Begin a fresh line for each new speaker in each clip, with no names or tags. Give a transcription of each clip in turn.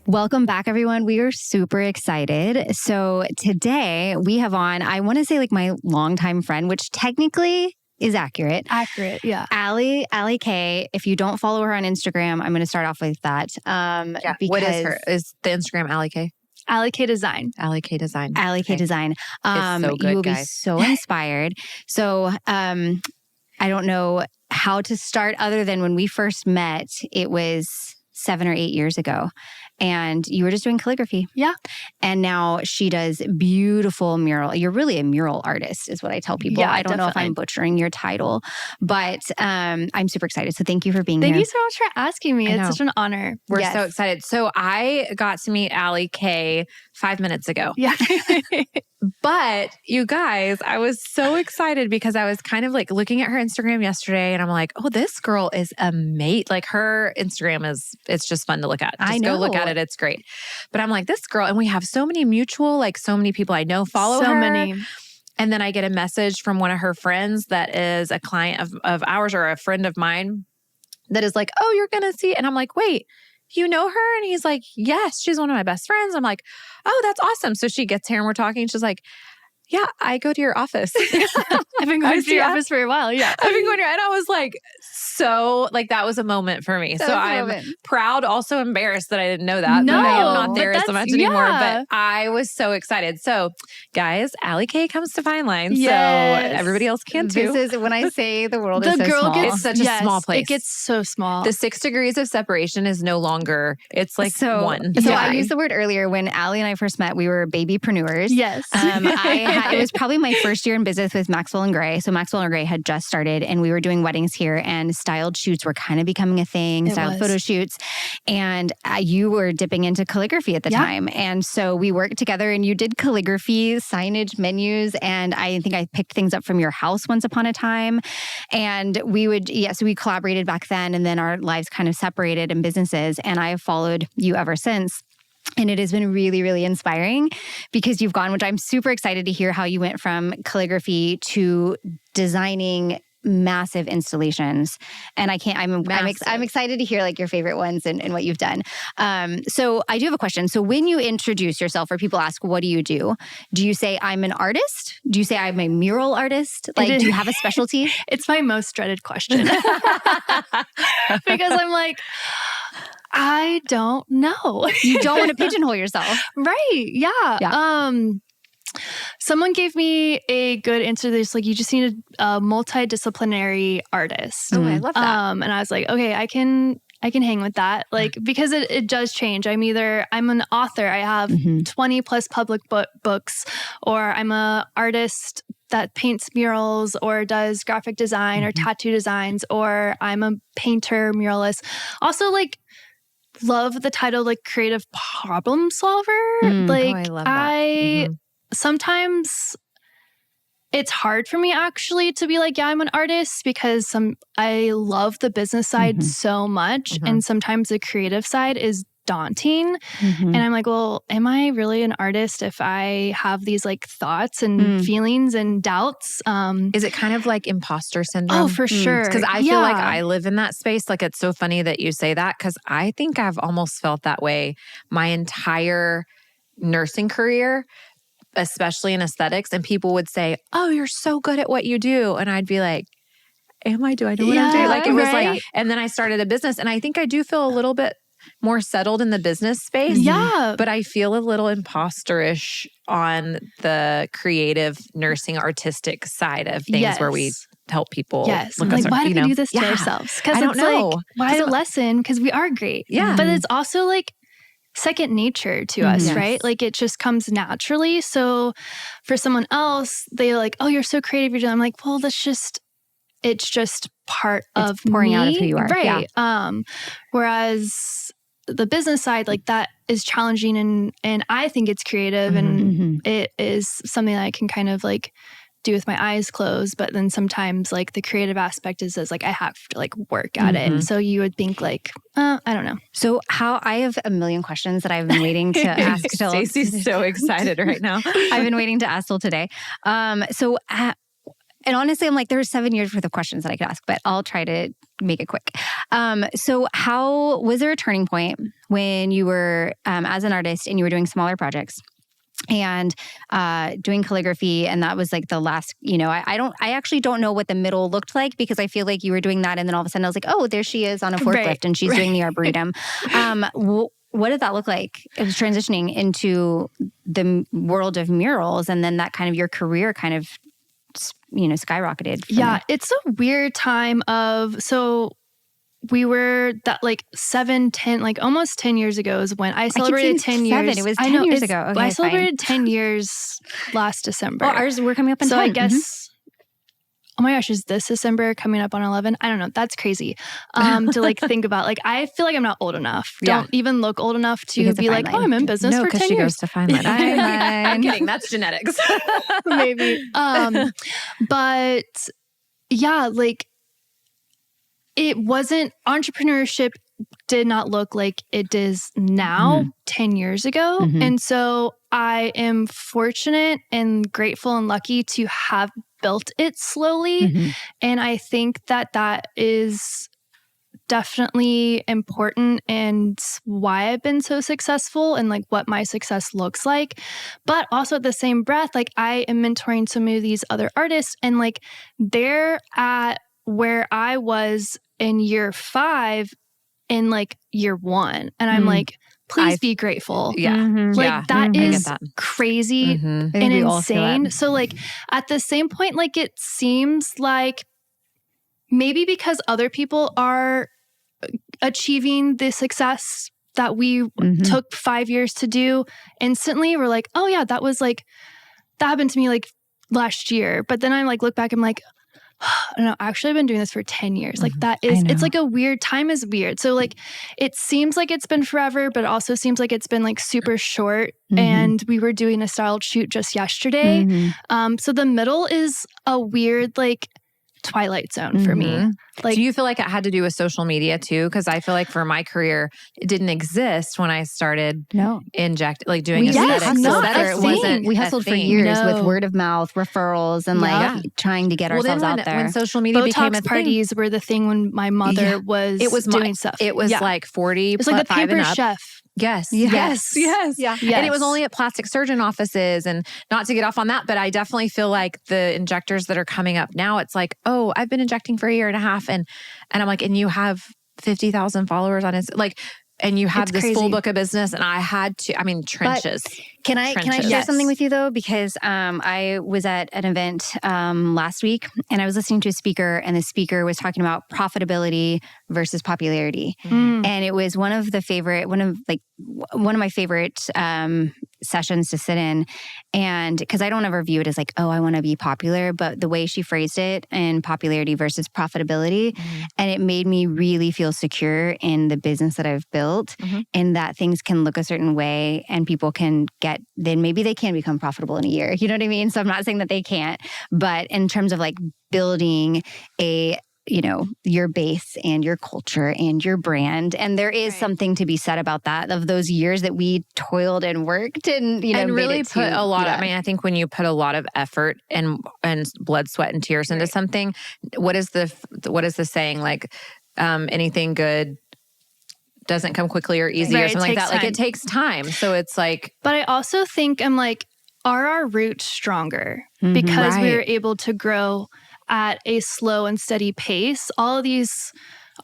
Welcome back, everyone. We are super excited. So today we have on, I want to say like my longtime friend, which technically is accurate.
Accurate, yeah.
Alli K. If you don't follow her on Instagram, I'm going to start off with that.
What is her? Is the Instagram Alli K?
Alli K Design.
Alli K Design.
Alli K Design.
It's so good,
you will
guys.
be so inspired. So I don't know how to start other than when we first met, it was 7 or 8 years ago. And you were just doing calligraphy.
Yeah.
And now she does beautiful mural. You're really a mural artist is what I tell people.
Yeah,
I don't know if
definitely.
I'm butchering your title, but I'm super excited. So thank you for being here.
Thank you so much for asking me.
I
It's
know.
such an honor.
We're
Yes.
so excited. So I got to meet Alli K 5 minutes ago.
Yeah.
But you guys, I was so excited because I was kind of like looking at her Instagram yesterday and I'm like, oh, this girl is a mate. Like her Instagram it's just fun to look at. Just
I
go look
know.
at it. It's great. But I'm like, this girl, and we have so many mutual, like so many people I know follow
so
her.
many.
And then I get a message from one of her friends that is a client of ours or a friend of mine that is like, oh, you're going to see. And I'm like, wait, you know her? And he's like, yes, she's one of my best friends. I'm like, oh, that's awesome. So she gets here and we're talking. She's like, yeah, I go to your office.
I've been going to your office for a while. Yeah.
I've been going to, and I was like, so like that was a moment for me.
That
So
was a
I'm
moment.
proud, also embarrassed that I didn't know that.
No,
that I am not
but
there as
that's-
much anymore.
yeah.
But I was so excited. So guys, Alli K comes to Fine Line.
Yes.
So everybody else can too.
This is when I say the world
The
is so
girl
small.
gets
It's such a small place.
It gets so small.
The 6 degrees of separation is no longer, it's like one.
So
Yeah.
I used the word earlier when Alli and I first met, we were babypreneurs.
yes.
It was probably my first year in business with Maxwell and Gray. So Maxwell and Gray had just started and we were doing weddings here and styled shoots were kind of becoming a thing,
It
styled
was.
photo shoots. And you were dipping into calligraphy at the
Yeah.
time. And so we worked together and you did calligraphy, signage, menus. And I think I picked things up from your house once upon a time. And we would, so we collaborated back then and then our lives kind of separated in businesses. And I have followed you ever since. And it has been really, really inspiring because you've gone, which I'm super excited to hear how you went from calligraphy to designing massive installations. And I'm excited to hear like your favorite ones and what you've done. So I do have a question. So when you introduce yourself or people ask, what do? Do you say I'm an artist? Do you say I'm a mural artist? Like, do you have a specialty?
It's my most dreaded question. Because I'm like, I don't know.
You don't want to pigeonhole yourself.
Right. Yeah. Someone gave me a good answer. There's like, you just need a multidisciplinary artist.
Oh, I love that.
And I was like, okay, I can hang with that. Like, because it does change. I'm an author. I have 20 plus public books, or I'm a artist that paints murals or does graphic design or tattoo designs, or I'm a painter, muralist. Also, like, love the title, like creative problem solver.
I love that.
Sometimes it's hard for me actually to be like, yeah, I'm an artist because I love the business side so much. And sometimes the creative side is daunting. And I'm like, well, am I really an artist if I have these like thoughts and feelings and doubts?
Is it kind of like imposter syndrome?
Oh, for sure.
Because I feel like I live in that space. Like, it's so funny that you say that because I think I've almost felt that way my entire nursing career, especially in aesthetics. And people would say, oh, you're so good at what you do. And I'd be like, am I? Do I know what I'm doing? Like, it was like, and then I started a business and I think I do feel a little bit more settled in the business space.
Yeah.
But I feel a little imposterish on the creative nursing artistic side of things where we help people.
Yes.
Look
Like,
us,
why
you
do we
know?
do this to ourselves? Because
I don't
it's
know.
like, why a lesson? Because we are great.
Yeah.
But it's also like second nature to us,
Yes.
right? Like, it just comes naturally. So for someone else, they're like, oh, you're so creative. You're doing. I'm like, well, it's just part of
pouring
me.
out of who you are.
Right. Whereas the business side, like, that is challenging and I think it's creative and it is something that I can kind of like do with my eyes closed. But then sometimes like the creative aspect is like I have to like work at it. And so you would think like, I don't know.
So I have a million questions that I've been waiting to ask till.
Stacey's so excited right now.
I've been waiting to ask till today. And honestly, I'm like, there's 7 years worth of questions that I could ask, but I'll try to make it quick. So how was there a turning point when you were, as an artist and you were doing smaller projects and doing calligraphy, and that was like the last, I actually don't know what the middle looked like, because I feel like you were doing that and then all of a sudden I was like, oh, there she is on a forklift and she's doing the Arboretum. What did that look like? It was transitioning into the world of murals, and then that kind of your career kind of, skyrocketed.
Yeah, it's a weird time so we were that like 7, 10, like almost 10 years ago is when I celebrated 10 years.
It was 10 years ago. Okay,
I celebrated 10 years last December.
Oh, we're coming up in 10.
So I guess, oh my gosh, is this December coming up on 11? I don't know. That's crazy to like think about. Like, I feel like I'm not old enough. Don't even look old enough to be like, oh, I'm in business for 10 years.
No, because she goes to Fineline. I'm kidding. That's genetics.
Maybe. But yeah, like, it wasn't, entrepreneurship did not look like it does now 10 years ago. And so I am fortunate and grateful and lucky to have built it slowly. And I think that is definitely important and why I've been so successful and like what my success looks like. But also at the same breath, like I am mentoring some of these other artists, and like they're at where I was in year 5 in like year 1. And I'm like, please be grateful. Like that is crazy and insane. So like at the same point, like it seems like maybe because other people are achieving the success that we took 5 years to do, instantly we're like, oh yeah, that happened to me like last year. But then I like look back, I'm like, I don't know, actually I've been doing this for 10 years. Like that is, it's like a weird, time is weird. So like, it seems like it's been forever, but it also seems like it's been like super short. And we were doing a styled shoot just yesterday. So the middle is a weird, like twilight zone for me. Like,
do you feel like it had to do with social media too? Because I feel like for my career, it didn't exist when I started doing aesthetics.
We hustled for years with word of mouth, referrals, and like trying to get ourselves out there.
When social media became a
parties were the thing when my mother was doing stuff.
It was like 40.
It was like the Pampers Chef.
Yes.
Yeah.
And it was only at plastic surgeon offices, and not to get off on that, but I definitely feel like the injectors that are coming up now, it's like, oh, I've been injecting for a year and a half. And I'm like, and you have 50,000 followers on Instagram. Like, and you have this full book of business, and I had to, trenches.
But can I share something with you though? Because I was at an event last week, and I was listening to a speaker, and the speaker was talking about profitability versus popularity. And it was one of my favorite sessions to sit in. And because I don't ever view it as like, oh, I want to be popular, but the way she phrased it, in popularity versus profitability, and it made me really feel secure in the business that I've built, and that things can look a certain way and people can then maybe they can become profitable in a year. You know what I mean? So I'm not saying that they can't, but in terms of like building your base and your culture and your brand. And there is something to be said about that, of those years that we toiled and worked and,
really put a lot of, I think when you put a lot of effort and blood, sweat, and tears into something, what is the saying? Like, anything good doesn't come quickly or easy or something like that. Like, it takes time. So it's like,
but I also think I'm like, are our roots stronger because we were able to grow at a slow and steady pace? All of these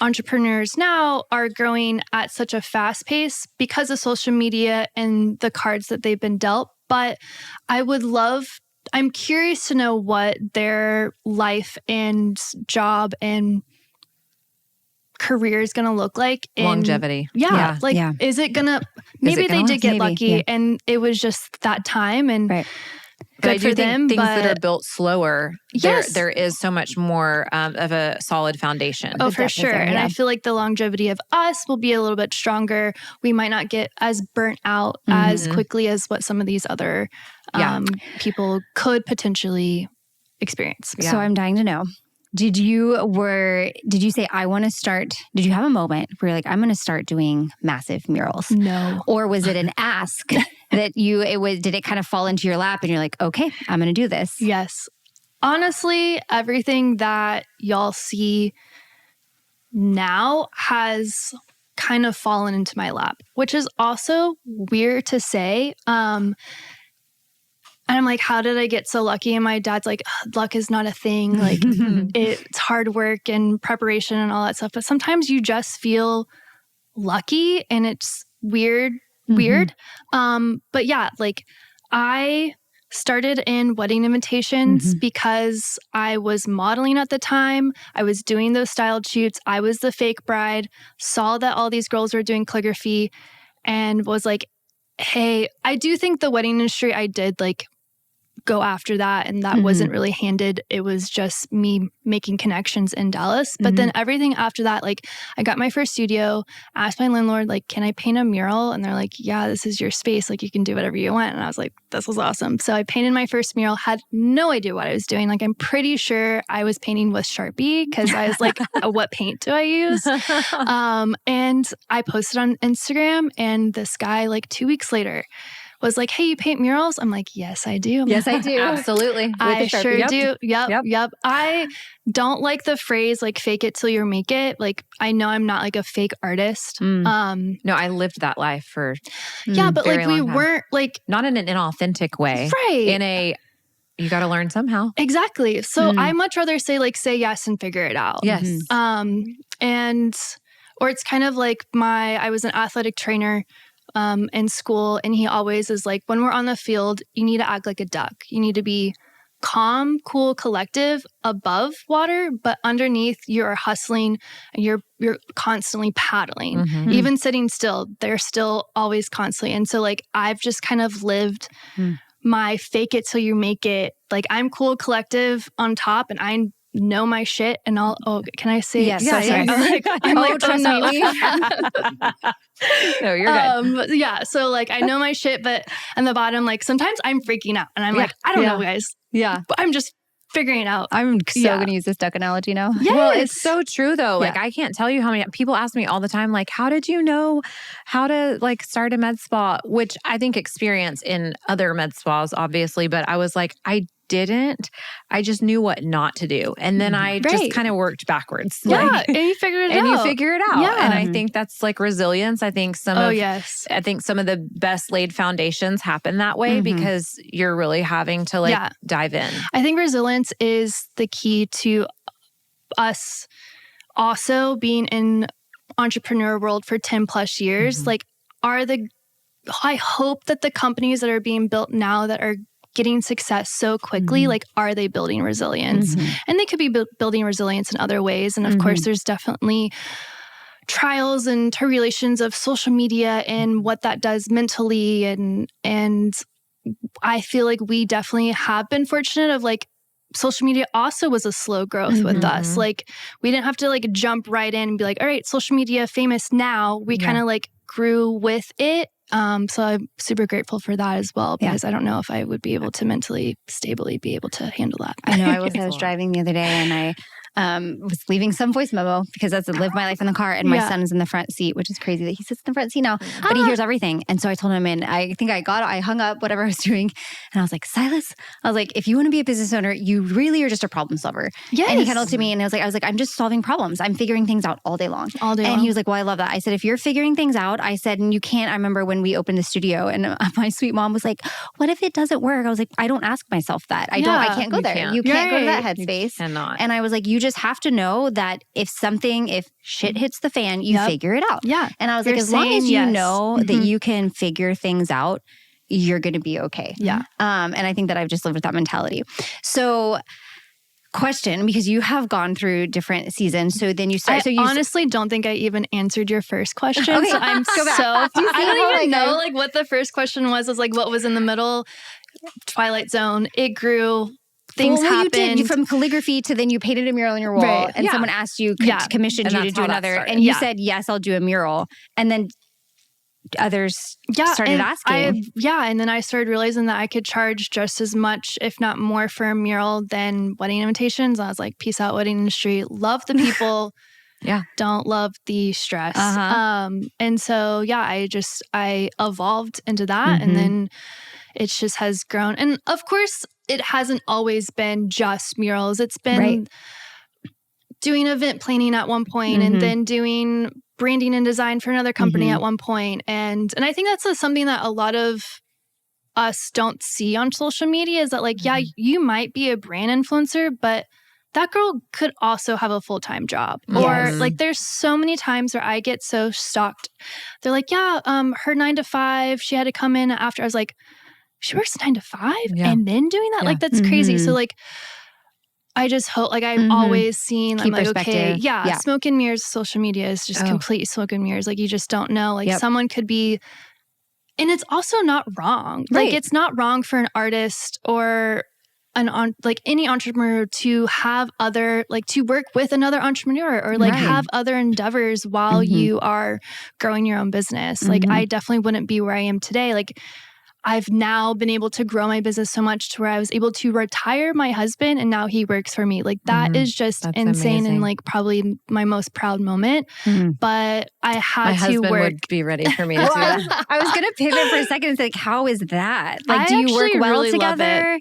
entrepreneurs now are growing at such a fast pace because of social media and the cards that they've been dealt. But I'm curious to know what their life and job and career is going to look like.
Longevity.
Is it going to, maybe they did get lucky and it was just that time and good for them.
Things that are built slower, there is so much more of a solid foundation.
Oh, for sure. And I feel like the longevity of us will be a little bit stronger. We might not get as burnt out as quickly as what some of these other people could potentially experience.
So I'm dying to know. Did you say, I want to start, did you have a moment where you're like, I'm going to start doing massive murals?
No.
Or was it an ask that did it kind of fall into your lap and you're like, okay, I'm going to do this?
Yes. Honestly, everything that y'all see now has kind of fallen into my lap, which is also weird to say. And I'm like, how did I get so lucky? And my dad's like, luck is not a thing. Like it's hard work and preparation and all that stuff. But sometimes you just feel lucky and it's weird. But yeah, like I started in wedding invitations because I was modeling at the time. I was doing those styled shoots. I was the fake bride, saw that all these girls were doing calligraphy and was like, hey, I do think the wedding industry, I did like go after that. And that wasn't really handed. It was just me making connections in Dallas. But then everything after that, like I got my first studio, asked my landlord, like, can I paint a mural? And they're like, yeah, this is your space. Like you can do whatever you want. And I was like, this was awesome. So I painted my first mural, had no idea what I was doing. Like I'm pretty sure I was painting with Sharpie because I was like, what paint do I use? And I posted on Instagram and this guy like 2 weeks later was like, hey, you paint murals? I'm like, yes, I do.
Yes, I do.
Absolutely.
I sure do. Yep. I don't like the phrase like fake it till you make it. Like I know I'm not like a fake artist.
No, I lived that life for
but
very
like we
long time.
weren't like
not in an inauthentic way.
Right.
You got to learn somehow.
Exactly. So I much rather say yes and figure it out.
Yes.
Or it's kind of like I was an athletic trainer in school, and he always is like, when we're on the field, you need to act like a duck. You need to be calm, cool, collective above water, but underneath you are hustling and you're constantly paddling. Even sitting still, they're still always constantly. And so like I've just kind of lived my fake it till you make it. Like I'm cool, collective on top, and I know my shit, and can I say?
Yes.
Yeah,
Sorry.
I'm like,
trust
no.
me.
No, you're good.
Yeah. So like I know my shit, but on the bottom, like sometimes I'm freaking out and I'm like, I don't know, guys.
Yeah.
But I'm just figuring it out.
I'm so going to use this duck analogy now.
Yes.
Well, it's so true though. Like I can't tell you how many people ask me all the time, like, how did you know how to like start a med spa? Which I think experience in other med spas, obviously, but I was like, I didn't. I just knew what not to do. And then I just kind of worked backwards.
Yeah. And you figured it out.
And you figure it out.
Yeah.
And I think that's like resilience. I think some of the best laid foundations happen that way because you're really having to like dive in.
I think resilience is the key to us also being in entrepreneur world for 10 plus years. Like I hope that the companies that are being built now that are getting success so quickly, like, are they building resilience? And they could be building resilience in other ways. And of course, there's definitely trials and tribulations of social media and what that does mentally. And I feel like we definitely have been fortunate of like, social media also was a slow growth with us. Like, we didn't have to like jump right in and be like, all right, social media famous now. We kind of like grew with it. So I'm super grateful for that as well, because I don't know if I would be able to mentally stably be able to handle that.
I know. I was driving the other day and I was leaving some voice memo because that's live my life in the car, and my son is in the front seat, which is crazy that he sits in the front seat now, but he hears everything. And so I told him, and I think I hung up whatever I was doing, and I was like, Silas, I was like, if you want to be a business owner, you really are just a problem solver. Yes. And he kind of looked at me and I was like, I'm just solving problems. I'm figuring things out all day long. And he was like, well, I love that. I said, if you're figuring things out, I said, and you can't, I remember when we opened the studio and my sweet mom was like, what if it doesn't work? I was like, I don't ask myself that. I can't go there. You can't go to that headspace. And I was like, you just have to know that if shit hits the fan, you figure it out. Yeah. And I was like, as long as you know that you can figure things out, you're going to be okay. Yeah. And I think that I've just lived with that mentality. So question, because you have gone through different seasons. So then you start.
I honestly don't think I even answered your first question. Okay. So I'm
go back.
I don't even know like what the first question was. Is like what was in the middle. Twilight Zone. It grew. Things happened.
You did from calligraphy to then you painted a mural on your wall, and someone asked you, commissioned you to do another, and you said yes, I'll do a mural, and then others started asking.
And then I started realizing that I could charge just as much, if not more, for a mural than wedding invitations. I was like, peace out, wedding industry. Love the people. Don't love the stress. And so, I evolved into that. And then it just has grown. And of course, it hasn't always been just murals. It's been doing event planning at one point and then doing branding and design for another company at one point. And I think that's something that a lot of us don't see on social media is that like, yeah, you might be a brand influencer, but that girl could also have a full-time job. Or like there's so many times where I get so stalked. They're like, yeah, her 9 to 5, she had to come in after. I was like, she works 9 to 5 and then doing that? Like that's crazy. So like, I just hope, like I've always seen, I'm like, okay, smoke and mirrors, social media is just complete smoke and mirrors. Like you just don't know. Like someone could be, and it's also not wrong. Like it's not wrong for an artist or like any entrepreneur to have other, like to work with another entrepreneur or like have other endeavors while you are growing your own business. Like I definitely wouldn't be where I am today. Like I've now been able to grow my business so much to where I was able to retire my husband and now he works for me. Like that is just insane amazing. And like probably my most proud moment. But I had
my
to
husband
work.
would be ready for me to do that.
I was going to pivot for a second and say, like, how is that? Like, do you work well
really
together?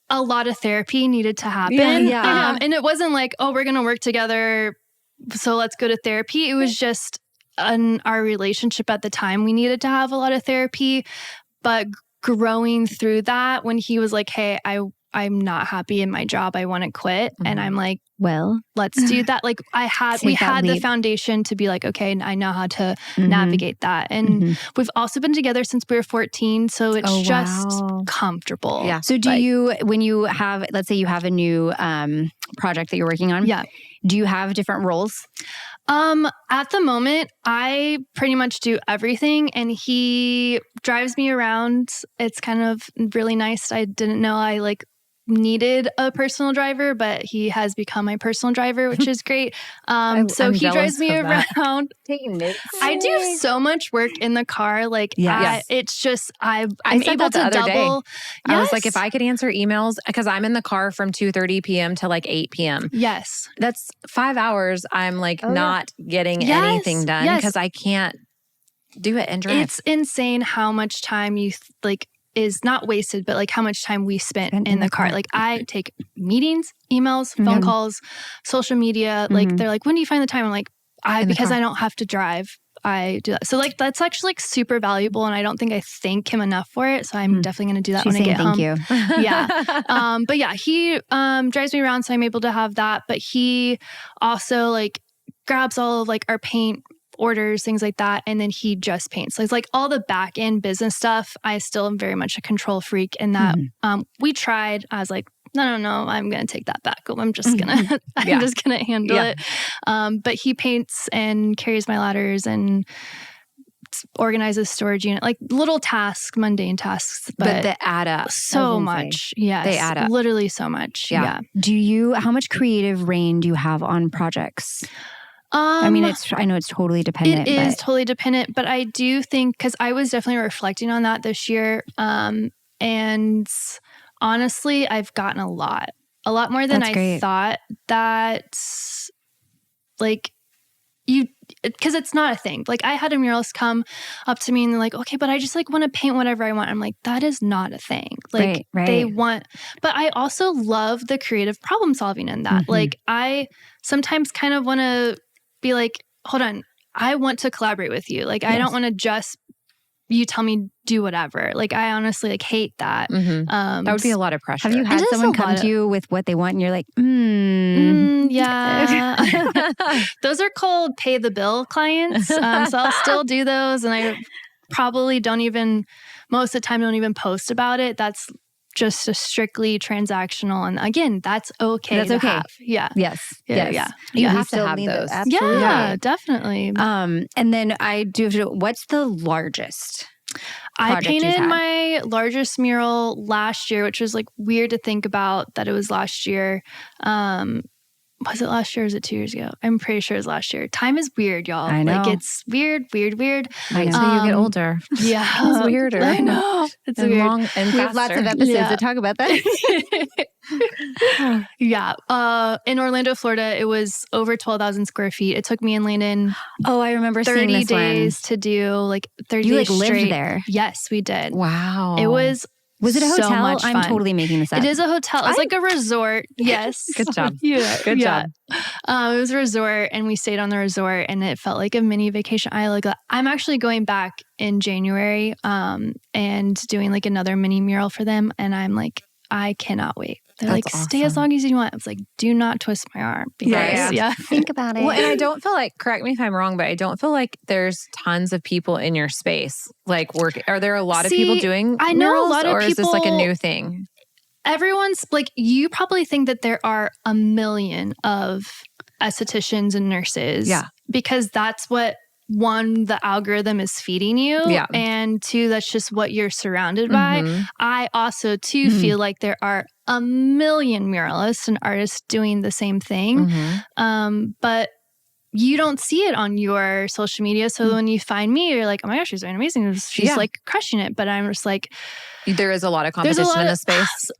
A lot of therapy needed to happen. And it wasn't like, oh, we're going to work together, so let's go to therapy. It was just in our relationship at the time, we needed to have a lot of therapy. But growing through that, when he was like, hey, I'm not happy in my job, I want to quit. And I'm like, well, let's do that. Like we had the foundation to be like, okay, I know how to navigate that. And we've also been together since we were 14. So it's just comfortable.
Yeah. So do you, when you have, let's say you have a new project that you're working on. Yeah. Do you have different roles?
At the moment, I pretty much do everything and he drives me around. It's kind of really nice. I didn't know I like needed a personal driver, but he has become my personal driver, which is great. So he drives me around. I do so much work in the car. Like it's just, I'm able to double.
I was like, if I could answer emails, because I'm in the car from 2:30 p.m. to like 8 p.m.
Yes.
That's 5 hours. I'm like not getting anything done because I can't do it and drive.
It's insane how much time you is not wasted, but like how much time we spent in the car. Like I take meetings, emails, phone calls, social media. Like they're like, when do you find the time? I'm like, because I don't have to drive, I do that. So like that's actually like super valuable, and I don't think I thank him enough for it. So I'm definitely going to do that when I get home.
Thank you.
Yeah. But yeah, he drives me around, so I'm able to have that. But he also like grabs all of like our paint orders, things like that, and then he just paints. So it's like all the back end business stuff. I still am very much a control freak, and that we tried. I was like, no, I'm gonna take that back. I'm just gonna I'm just gonna handle it. But he paints and carries my ladders and organizes storage unit, like little tasks, mundane tasks, but
they add up
so much. Yes,
they add up,
literally so much. Yeah.
How much creative reign do you have on projects? I mean, I know it's totally dependent.
It is totally dependent, but I do think, because I was definitely reflecting on that this year, and honestly, I've gotten a lot more than I thought. That, like, because it's not a thing. Like I had a muralist come up to me and they're like, okay, but I just like want to paint whatever I want. I'm like, that is not a thing. Like they want, but I also love the creative problem solving in that. Like I sometimes kind of want to be like, hold on, I want to collaborate with you. Like I don't want to just you tell me do whatever. Like I honestly like hate that.
That would be a lot of pressure.
Have you had someone come to you with what they want and you're like,
yeah. Those are called pay the bill clients. So I'll still do those, and I probably most of the time don't even post about it. That's just a strictly transactional. And again, that's okay.
That's okay.
Have. Yeah.
Yes.
Yeah.
You have to have those.
Absolutely.
Yeah, definitely.
And then I do have to, what's the largest?
I painted my largest mural last year, which was like weird to think about that it was last year. Was it last year or is it 2 years ago? I'm pretty sure it was last year. Time is weird, y'all.
I know.
Like it's weird.
Right, so you get older.
Yeah.
It's weirder.
I know. It's
and
weird.
Long and
we have lots of episodes to talk about that.
Yeah. In Orlando, Florida, it was over 12,000 square feet. It took me and Landon
I remember
30
seeing this
days to do, like 30
you
days
like
straight.
lived there?
Yes, we did.
Wow.
It was
Was it a hotel?
So much fun.
I'm totally making this up.
It is a hotel. It's like a resort. Yes.
Good job.
Yeah.
Good job.
It was a resort and we stayed on the resort and it felt like a mini vacation. I'm actually going back in January and doing like another mini mural for them. And I'm like, I cannot wait. They're
That's
like,
awesome.
stay as long as you want. I was like, do not twist my arm. Because, yeah.
Think about it.
Well, and I don't feel like, correct me if I'm wrong, but I don't feel like there's tons of people in your space like work. Are there a lot of people doing
I know
murals,
a lot of
or
people,
is this like a new thing?
Everyone's like, you probably think that there are a million of estheticians and nurses.
Yeah.
Because that's what, one, the algorithm is feeding you.
Yeah.
And two, that's just what you're surrounded by. I also too feel like there are a million muralists and artists doing the same thing. But you don't see it on your social media. So when you find me, you're like, oh my gosh, she's doing amazing. She's like crushing it. But I'm just like,
there is a lot of competition in the space.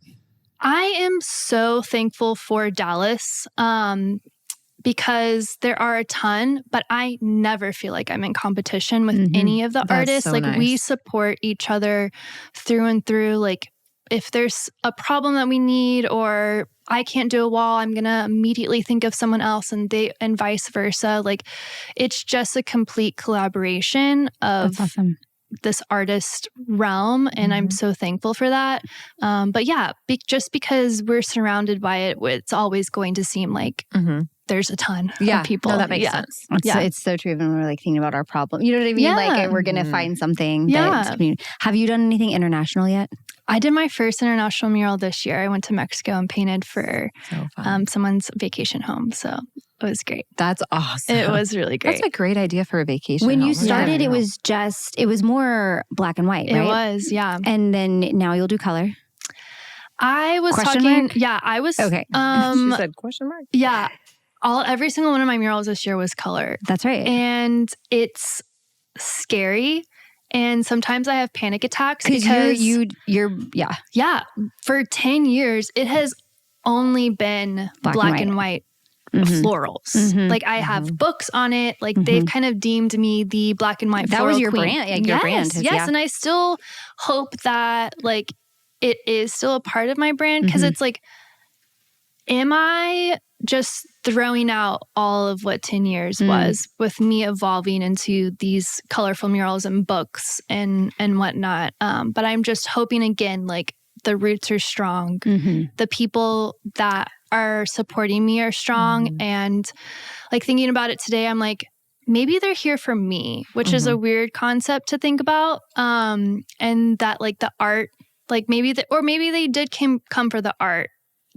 I am so thankful for Dallas. Because there are a ton, but I never feel like I'm in competition with any of the artists.
So
like
nice.
we support each other through and through. Like if there's a problem that we need or I can't do a wall, I'm going to immediately think of someone else and vice versa. Like it's just a complete collaboration of this artist realm. And I'm so thankful for that. But yeah, just because we're surrounded by it, it's always going to seem like there's a ton of people.
No, that makes sense.
It's so true when we're like thinking about our problem. You know what I mean?
Yeah.
Like we're going to find something. That have you done anything international yet?
I did my first international mural this year. I went to Mexico and painted for someone's vacation home. So it was great.
That's awesome.
It was really great.
That's a great idea for a vacation
When
home.
you started, it was more black and white, right?
It was, yeah.
And then now you'll do color.
I was
Question
talking.
mark?
Yeah, I was.
Okay.
She said question mark?
Yeah. Every single one of my murals this year was color.
That's right.
And it's scary. And sometimes I have panic attacks
because you're
for 10 years, it has only been black and white florals. Like I have books on it. Like they've kind of deemed me the black and white floral
That was your
queen.
brand. Like your brand.
Yes. And I still hope that like it is still a part of my brand because it's like, am I just throwing out all of what 10 years was with me evolving into these colorful murals and books and whatnot. But I'm just hoping again, like the roots are strong. The people that are supporting me are strong. And like thinking about it today, I'm like, maybe they're here for me, which is a weird concept to think about. And that like the art, like maybe they did come for the art.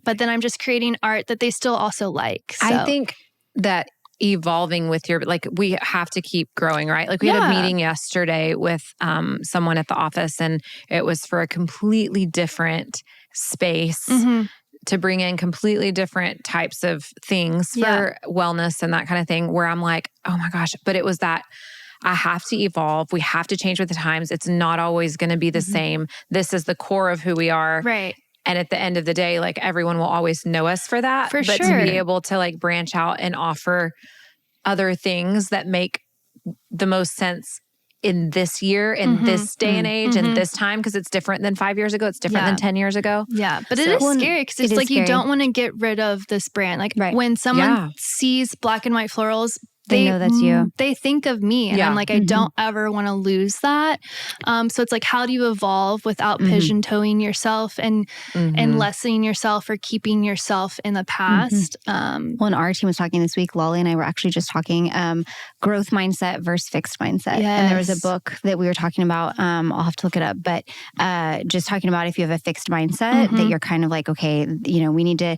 But then I'm just creating art that they still also like. So.
I think that evolving with we have to keep growing, right? Like we had a meeting yesterday with someone at the office and it was for a completely different space to bring in completely different types of things for wellness and that kind of thing where I'm like, oh my gosh, but it was that I have to evolve. We have to change with the times. It's not always going to be the same. This is the core of who we are.
Right.
And at the end of the day, like everyone will always know us for that.
For
but
sure.
to be able to like branch out and offer other things that make the most sense in this year, in this day and age, and this time, because it's different than 5 years ago. It's different than 10 years ago.
Yeah. But it is scary because it's like you don't want to get rid of this brand. Like when someone sees black and white florals,
they know that's you.
They think of me. And I'm like, I don't ever want to lose that. So it's like, how do you evolve without pigeon-toeing yourself and lessening yourself or keeping yourself in the past?
Well, and our team was talking this week. Lolly and I were actually just talking growth mindset versus fixed mindset.
Yes.
And there was a book that we were talking about. I'll have to look it up. But just talking about if you have a fixed mindset that you're kind of like, okay, we need to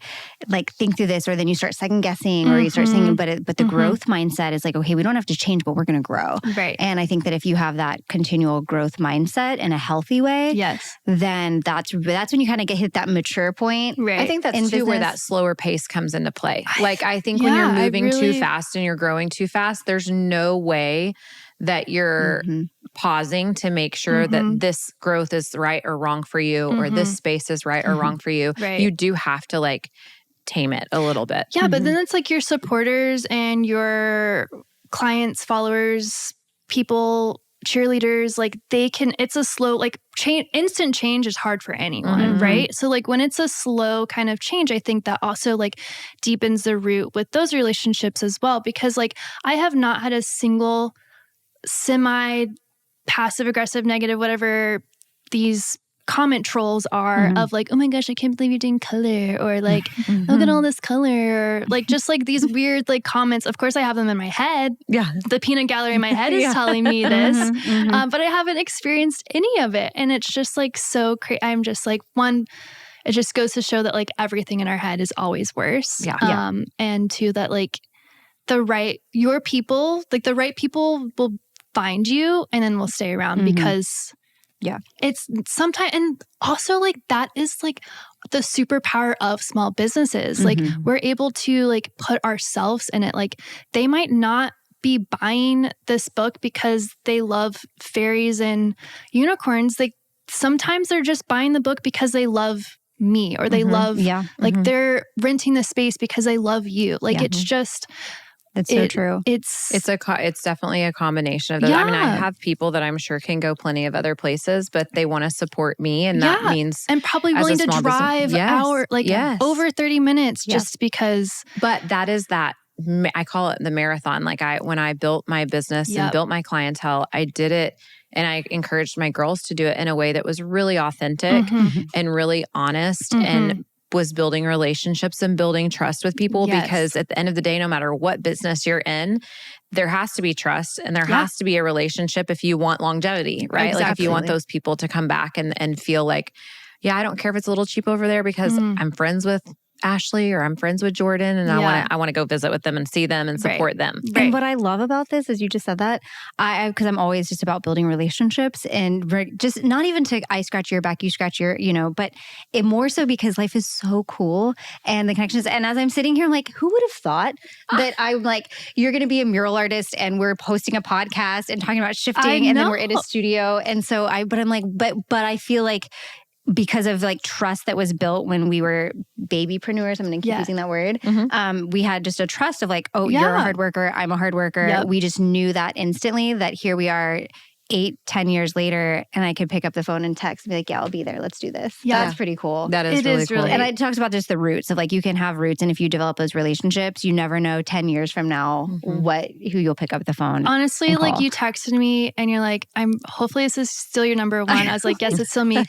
like think through this, or then you start second guessing or you start saying, but the growth mindset is like, okay, we don't have to change, but we're going to grow.
Right.
And I think that if you have that continual growth mindset in a healthy way, then that's when you kind of hit that mature point.
Right.
I think that's too where that slower pace comes into play. Like I think when you're moving too fast and you're growing too fast, there's no way that you're pausing to make sure that this growth is right or wrong for you, or this space is right or wrong for you.
Right.
You do have to like tame it a little bit.
Yeah, but then it's like your supporters and your clients, followers, people cheerleaders, like it's a slow, like instant change is hard for anyone, right? So like when it's a slow kind of change, I think that also like deepens the root with those relationships as well. Because like I have not had a single semi passive aggressive negative, whatever these comment trolls are of like, oh my gosh, I can't believe you're doing color, or like, look at all this color, or like just like these weird like comments. Of course I have them in my head.
Yeah.
The peanut gallery in my head is telling me this, but I haven't experienced any of it. And it's just like so crazy. I'm just like, one, it just goes to show that like everything in our head is always worse. And two, that like the right people will find you and then will stay around because it's sometimes, and also like that is like the superpower of small businesses. Like we're able to like put ourselves in it. Like they might not be buying this book because they love fairies and unicorns. Like sometimes they're just buying the book because they love me, or they love like they're renting the space because they love you. Like it's just
That's so true.
It's definitely a combination of those. I mean, I have people that I'm sure can go plenty of other places, but they want to support me, and that means
and probably willing to drive over 30 minutes just because.
But that is that. I call it the marathon. Like when I built my business and built my clientele, I did it, and I encouraged my girls to do it in a way that was really authentic and really honest and was building relationships and building trust with people, because at the end of the day, no matter what business you're in, there has to be trust and there has to be a relationship if you want longevity, right?
Exactly.
Like if you want those people to come back and feel like, yeah, I don't care if it's a little cheap over there because I'm friends with Ashley or I'm friends with Jordan, and I want to go visit with them and see them and support them.
And what I love about this is you just said that, because I'm always just about building relationships and just not even to I scratch your back, you scratch your, but it more so because life is so cool and the connections. And as I'm sitting here, I'm like, who would have thought that I'm like, you're going to be a mural artist and we're posting a podcast and talking about shifting and then we're in a studio. And so but I'm like, but I feel like because of like trust that was built when we were babypreneurs, I'm going to keep using that word. We had just a trust of like, oh, you're a hard worker, I'm a hard worker. We just knew that instantly that here we are 8-10 years later, and I could pick up the phone and text and be like, yeah, I'll be there. Let's do this. That's pretty cool.
That is really cool.
And I talked about just the roots of like, you can have roots. And if you develop those relationships, you never know 10 years from now who you'll pick up the phone.
Honestly, like you texted me and you're like, hopefully this is still your number one. I was like, yes, it's still me.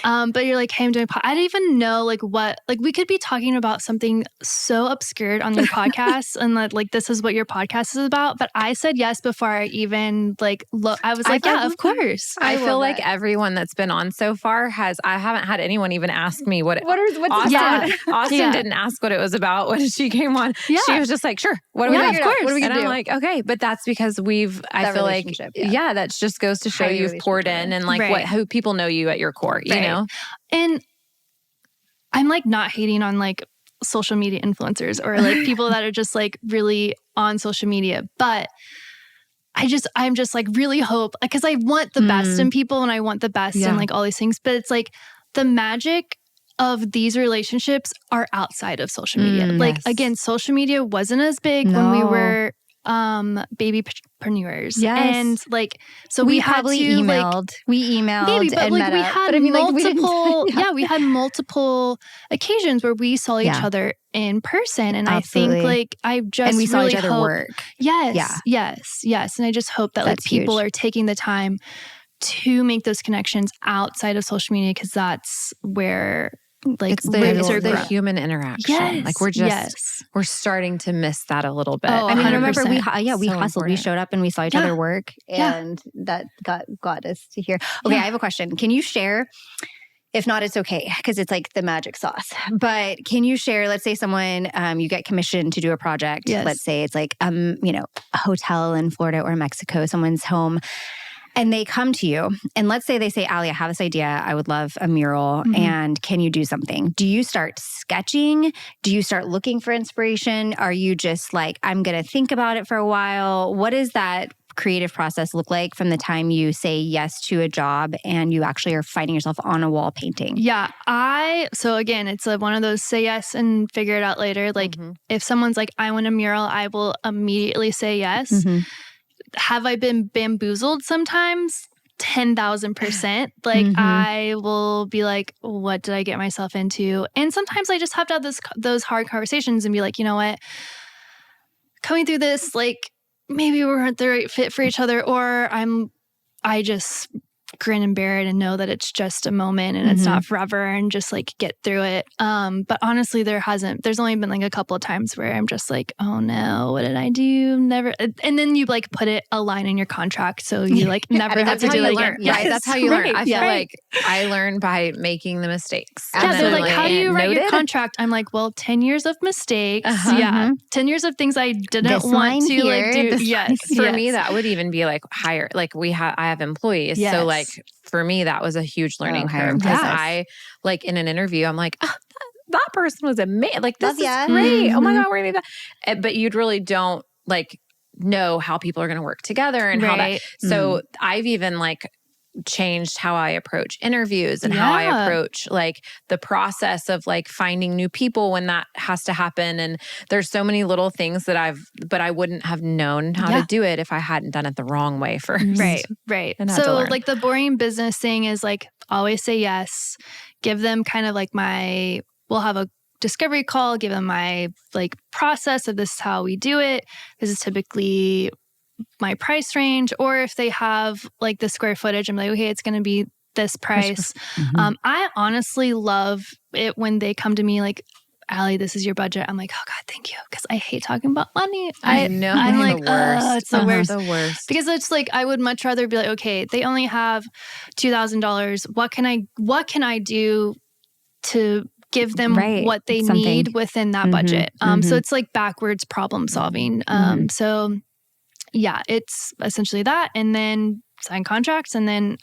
But you're like, hey, I'm doing I didn't even know like what, like we could be talking about something so obscure on your podcast and like this is what your podcast is about. But I said yes before I even like look. I was like, yeah, of course.
I feel like everyone that's been on so far I haven't had anyone even ask me what's Austin didn't ask what it was about when she came on. She was just like, sure, what are we going to do? What are we going to do? I'm like, okay, but that's because I feel like, that just goes to show you've poured in and like who people know you at your core, you know?
And I'm like not hating on like social media influencers or like people that are just like really on social media, but I'm just like really hope, because I want the best in people and I want the best in like all these things, but it's like the magic of these relationships are outside of social media. Like again, social media wasn't as big when we were babypreneurs. And like, so we had
probably
to
emailed. We emailed
maybe, but
and
like
met
we
up.
had
But I mean,
multiple,
like,
we had multiple occasions where we saw each other in person. And I think like, I just
and we saw
really
each other
hope,
work.
Yes. And I just hope that like people are taking the time to make those connections outside of social media, because that's where like
it's the human interaction. Like we're we're starting to miss that a little bit.
I mean, 100%. Remember we hustled.
Important.
We showed up and we saw each other work, and that got us to here. Okay, I have a question. Can you share? If not, it's okay, because it's like the magic sauce. But can you share, let's say someone, you get commissioned to do a project. Let's say it's like, a hotel in Florida or Mexico, someone's home. And they come to you, and let's say they say, Alli, I have this idea. I would love a mural, and can you do something? Do you start sketching? Do you start looking for inspiration? Are you just like, I'm going to think about it for a while? What does that creative process look like from the time you say yes to a job and you actually are finding yourself on a wall painting?
So again, it's one of those say yes and figure it out later. Like if someone's like, I want a mural, I will immediately say yes. have I been bamboozled sometimes? 10,000%. Like I will be like, what did I get myself into? And sometimes I just have to have those hard conversations and be like, you know what? Coming through this, like maybe we weren't the right fit for each other, or I just grin and bear it and know that it's just a moment and it's not forever, and just like get through it. But honestly, there's only been like a couple of times where I'm just like, oh no, what did I do? Never. And then you like put a line in your contract. So you like never have to do it again.
Yes. Right. That's how you learn. I feel
right.
like I learned by making the mistakes.
Yeah, they're like, how do you write your contract? I'm like, well, 10 years of mistakes. Yeah. 10 years of things I didn't want to like do. Yes.
For me, that would even be like higher. Like I have employees.
Yes.
So like for me, that was a huge learning curve because I like in an interview, I'm like, oh, that person was amazing. Like this is great. Oh my God, we're gonna be that. But you really don't like know how people are going to work together and how that. So I've even like changed how I approach interviews and how I approach like the process of like finding new people when that has to happen. And there's so many little things that I wouldn't have known how to do it if I hadn't done it the wrong way first.
Right. So like the boring business thing is like always say yes, give them kind of like we'll have a discovery call, give them my like process of this is how we do it. This is typically my price range, or if they have like the square footage, I'm like, okay, it's going to be this price. I honestly love it when they come to me like, Alli, this is your budget. I'm like, oh God, thank you. Because I hate talking about money.
I know.
I'm like,
the worst.
It's the worst.
The worst.
Because it's like, I would much rather be like, okay, they only have $2,000. What can I do to give them what they need within that budget? So it's like backwards problem solving. So yeah, it's essentially that. And then sign contracts. And then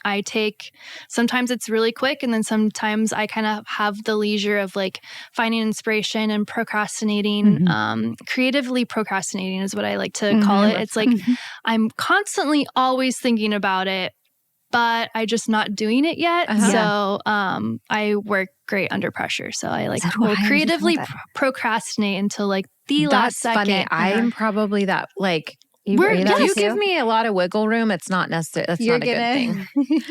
sometimes it's really quick. And then sometimes I kind of have the leisure of like finding inspiration and procrastinating. Creatively procrastinating is what I like to call it. It's like I'm constantly always thinking about it, but I'm just not doing it yet. So I work great under pressure. So I like will creatively procrastinate until like the last second.
That's funny. I'm probably that like... You give me a lot of wiggle room. It's not necessary. That's not a good thing.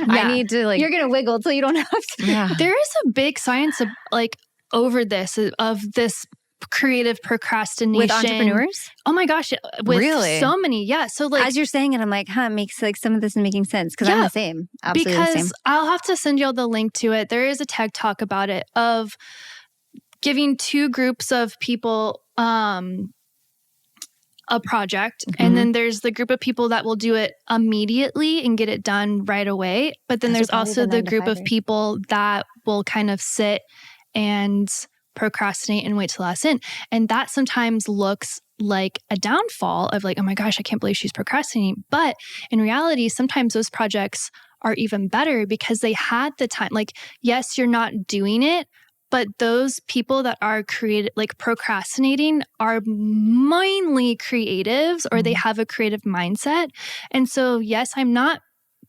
I need to like...
You're going to wiggle till you don't have to.
There is a big science of like over this, of this creative procrastination.
With entrepreneurs?
Oh my gosh. With so many. Yeah. So like...
As you're saying it, I'm like, it makes like some of this is making sense because I'm the same. Absolutely
because
the same.
I'll have to send you all the link to it. There is a TED Talk about it of giving two groups of people... a project. And then there's the group of people that will do it immediately and get it done right away. But then there's also the group of people that will kind of sit and procrastinate and wait till last in. And that sometimes looks like a downfall of like, oh my gosh, I can't believe she's procrastinating. But in reality, sometimes those projects are even better because they had the time. Like, yes, you're not doing it, but those people that are procrastinating are mainly creatives or they have a creative mindset. And so, yes, I'm not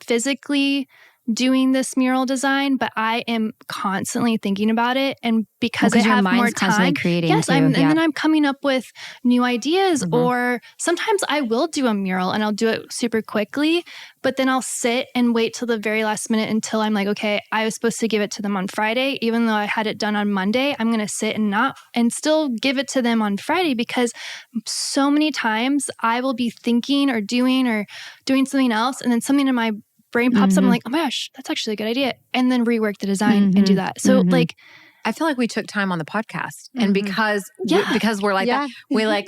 physically doing this mural design, but I am constantly thinking about it. And because I have more time, and then I'm coming up with new ideas. Or sometimes I will do a mural and I'll do it super quickly, but then I'll sit and wait till the very last minute until I'm like, okay, I was supposed to give it to them on Friday, even though I had it done on Monday. I'm going to sit and still give it to them on Friday, because so many times I will be thinking or doing something else, and then something in my brain pops up. I'm like, oh my gosh, that's actually a good idea. And then rework the design and do that. So like,
I feel like we took time on the podcast, and because we're like that, we like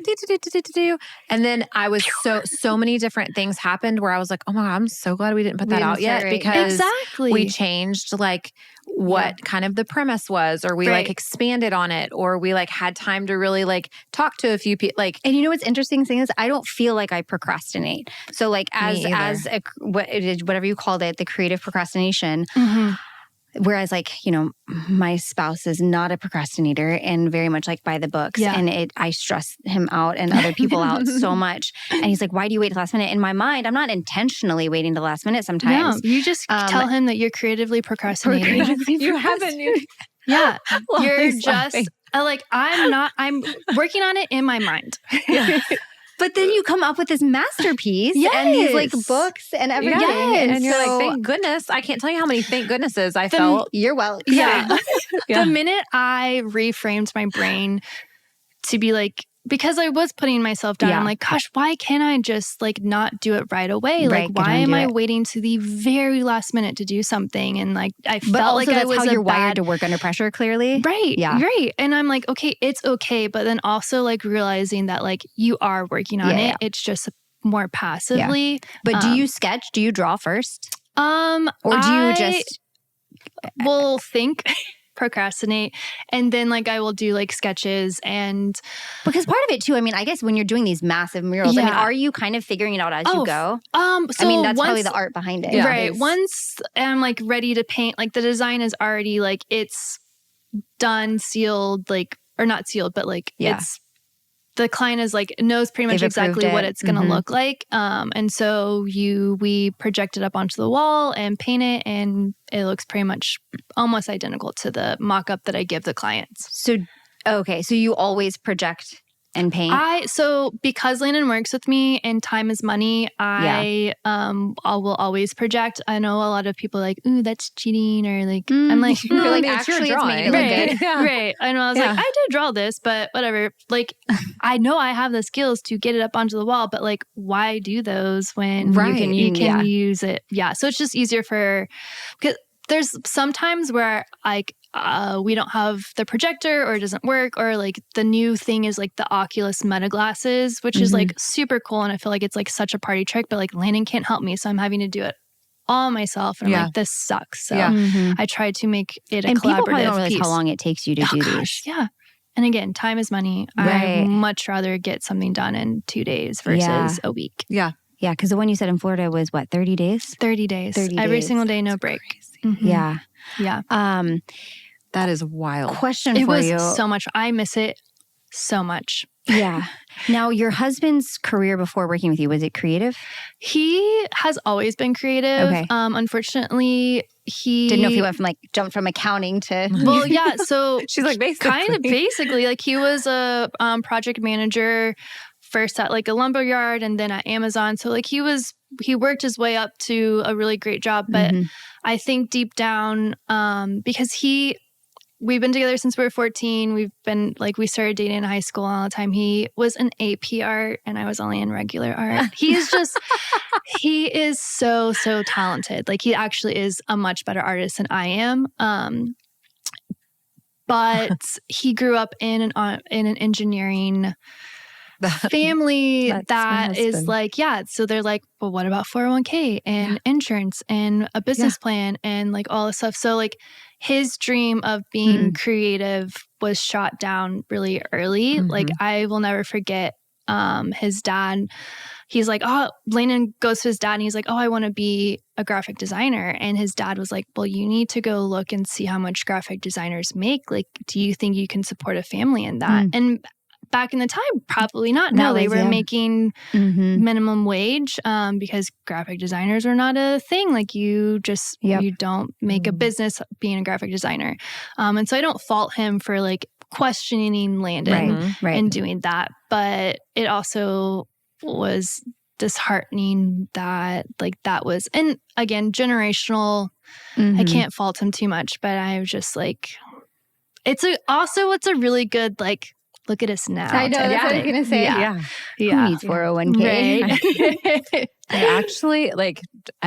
do. And then I was so many different things happened where I was like, oh my God, I'm so glad we didn't put that out yet, because we changed like what kind of the premise was, or we like expanded on it, or we like had time to really like talk to a few people. Like,
and you know what's interesting thing is I don't feel like I procrastinate. So like whatever you called it, the creative procrastination. Whereas like, you know, my spouse is not a procrastinator and very much like by the books. And I stress him out and other people out so much. And he's like, why do you wait till last minute? In my mind, I'm not intentionally waiting till last minute sometimes.
No, you just tell him that you're creatively procrastinating.
You haven't.
You're just like, I'm working on it in my mind.
But then you come up with this masterpiece and these like books and everything.
Yes. And you're like, thank goodness. I can't tell you how many thank goodnesses I felt.
You're well.
Yeah. The minute I reframed my brain to be like, because I was putting myself down, I'm like, gosh, why can't I just like not do it right away? Like, why am I waiting to the very last minute to do something? And like, I felt like I was
how you're wired to work under pressure, clearly.
Right. Yeah. Right. And I'm like, okay, it's okay. But then also like realizing that like you are working on it. It's just more passively.
Yeah. But do you sketch? Do you draw first? Or do you just...
will think... procrastinate, and then like I will do like sketches, and
because part of it too, I mean, I guess when you're doing these massive murals, I mean, are you kind of figuring it out as you go?
So
I mean, that's probably the art behind it,
right? Once I'm like ready to paint, like the design is already like it's done, sealed, like, or not sealed, but like it's the client is like knows pretty much exactly what it's going to look like. And so we project it up onto the wall and paint it, and it looks pretty much almost identical to the mock-up that I give the clients.
So, okay. So you always project and paint?
So because Landon works with me and time is money, I will always project. I know a lot of people are like, ooh, that's cheating, or like, I'm like, no,
like actually it's made it look good.
Right. I know. I was like, I did draw this, but whatever. Like, I know I have the skills to get it up onto the wall, but like, why do those when you can use it? Yeah. So it's just easier because there's sometimes where like, we don't have the projector or it doesn't work, or like the new thing is like the Oculus Meta glasses, which is like super cool. And I feel like it's like such a party trick, but like Landon can't help me. So I'm having to do it all myself. And I'm like, this sucks. So I tried to make it a collaborative
people probably don't realize
piece.
how long it takes you to do these.
Yeah. And again, time is money. I'd much rather get something done in 2 days versus a week.
Yeah.
Yeah. Because the one you said in Florida was what, 30 days?
30 days. Every single day, no break.
Yeah.
Yeah.
That is wild.
Question for you.
It was so much. I miss it so much.
Yeah. Now, your husband's career before working with you, was it creative?
He has always been creative.
Okay.
Unfortunately, he...
Didn't know if he jumped from accounting to...
Well, yeah. So
she's like, basically.
Kind of basically. Like he was a project manager first at like a lumberyard and then at Amazon. So like he worked his way up to a really great job. But I think deep down, because we've been together since we were 14. We started dating in high school all the time. He was in AP art and I was only in regular art. He is so, so talented. Like he actually is a much better artist than I am. But he grew up in an engineering family that is like, so they're like, well, what about 401k and insurance and a business plan and like all this stuff. So like his dream of being creative was shot down really early. Like I will never forget his dad. He's like, Landon goes to his dad and he's like, I want to be a graphic designer. And his dad was like, well, you need to go look and see how much graphic designers make. Like, do you think you can support a family in that? And back in the time, probably not. No, they were making minimum wage because graphic designers are not a thing. Like you don't make a business being a graphic designer. And so I don't fault him for like questioning Landon and doing that. But it also was disheartening that like that was, and again, generational. I can't fault him too much, but I was just like, it's a really good like, look at us now.
I know, that's what I was going to say.
Yeah.
Who needs 401k?
Right.
I actually, like,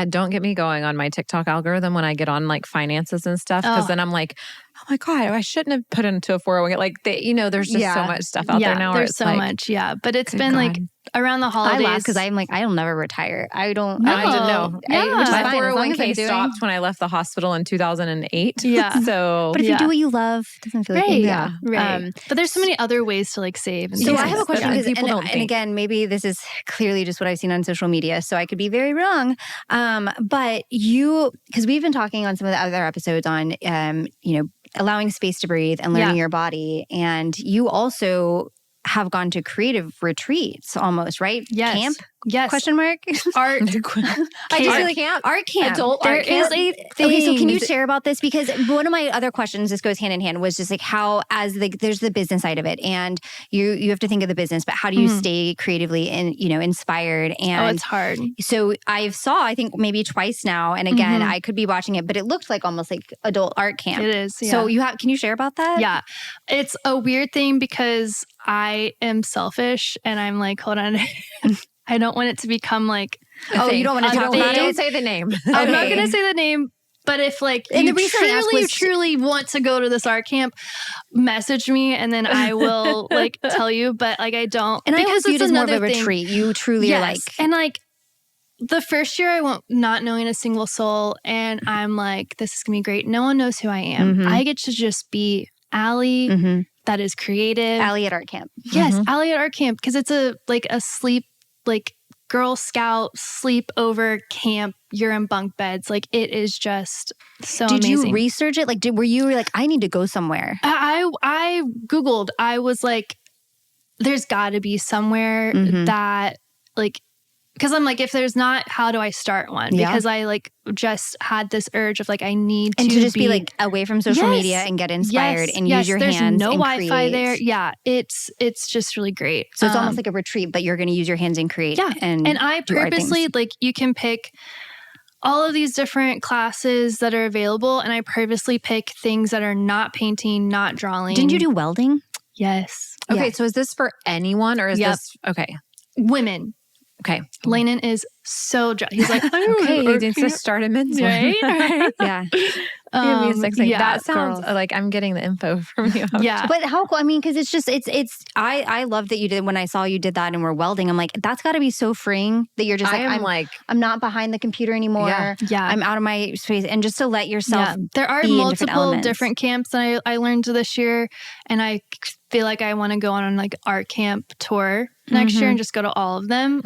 don't get me going on my TikTok algorithm when I get on like finances and stuff, because then I'm like, oh my God, I shouldn't have put into a 401k. Like, there's just so much stuff out there now.
There's so much, But it's been like around the holidays.
I laugh because I'm like, I'll never retire. I didn't know.
My 401k stopped when I left the hospital in 2008.
Yeah.
But if you do what you love, it doesn't feel like
right. But there's so many other ways to like save. And
so I have a question, and again, maybe this is clearly just what I've seen on social media, so I could be very wrong. But because we've been talking on some of the other episodes on, allowing space to breathe and learning your body, and you also have gone to creative retreats almost, right?
Yes.
Camp?
Yes.
Question mark?
Art.
I just feel like art camp.
Adult
There
art camp.
is a thing.
Okay, so can you share about this? Because one of my other questions, this goes hand in hand, was just like how, as there's the business side of it, and you have to think of the business, but how do you stay creatively and inspired? And
it's hard.
So I think maybe twice now, and again, I could be watching it, but it looked like almost like adult art camp.
It is. Yeah.
So can you share about that?
Yeah, it's a weird thing because I am selfish, and I'm like, hold on. I don't want it to become like
you don't want to talk about it?
Don't say the name.
I'm not going to say the name, but if like
And
you
the reason I asked
truly,
was-
truly want to go to this art camp, message me and then I will like tell you. But like I don't,
And I always
because
view it
it's
as more of a
another thing.
retreat. You truly are like,
And like the first year I went not knowing a single soul, and I'm like, this is gonna be great. No one knows who I am. I get to just be Alli. That is creative.
Alli at art camp.
Yes, Alli at art camp, because it's a sleep, like Girl Scout sleepover camp. You're in bunk beds. Like it is just so
Did
amazing.
you research it? Like, were you like, I need to go somewhere?
I Googled. I was like, there's got to be somewhere that like, because I'm like, if there's not, how do I start one?
Yeah.
Because I like just had this urge of like, I need
And
to
just be like away from social media and get inspired and use your
there's
hands.
no
and
Wi-Fi
create.
there. Yeah, it's just really great.
So it's almost like a retreat, but you're going to use your hands and create.
Yeah.
And
I
do art
purposely,
things.
like, you can pick all of these different classes that are available, and I purposely pick things that are not painting, not drawing.
Didn't you do welding?
Yes.
Okay,
Yeah.
so is this for anyone or is this okay?
Women.
Okay.
Landon is so he's like,
Okay, he needs to start a men's one.
right?
Yeah.
That sounds like I'm getting the info from you.
Yeah.
But how cool. I mean, because it's just, I love that you did, when I saw you did that and we're welding, I'm like, that's got to be so freeing that you're just I'm not behind the computer anymore.
Yeah.
I'm out of my space. And just to let yourself
There are
be in
multiple
different
different camps that I learned this year, and I feel like I want to go on like art camp tour next year and just go to all of them.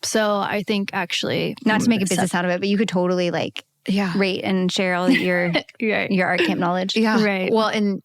So I think actually,
not to make a business out of it, but you could totally like rate and share all your your art camp knowledge.
Yeah.
Right.
Well, and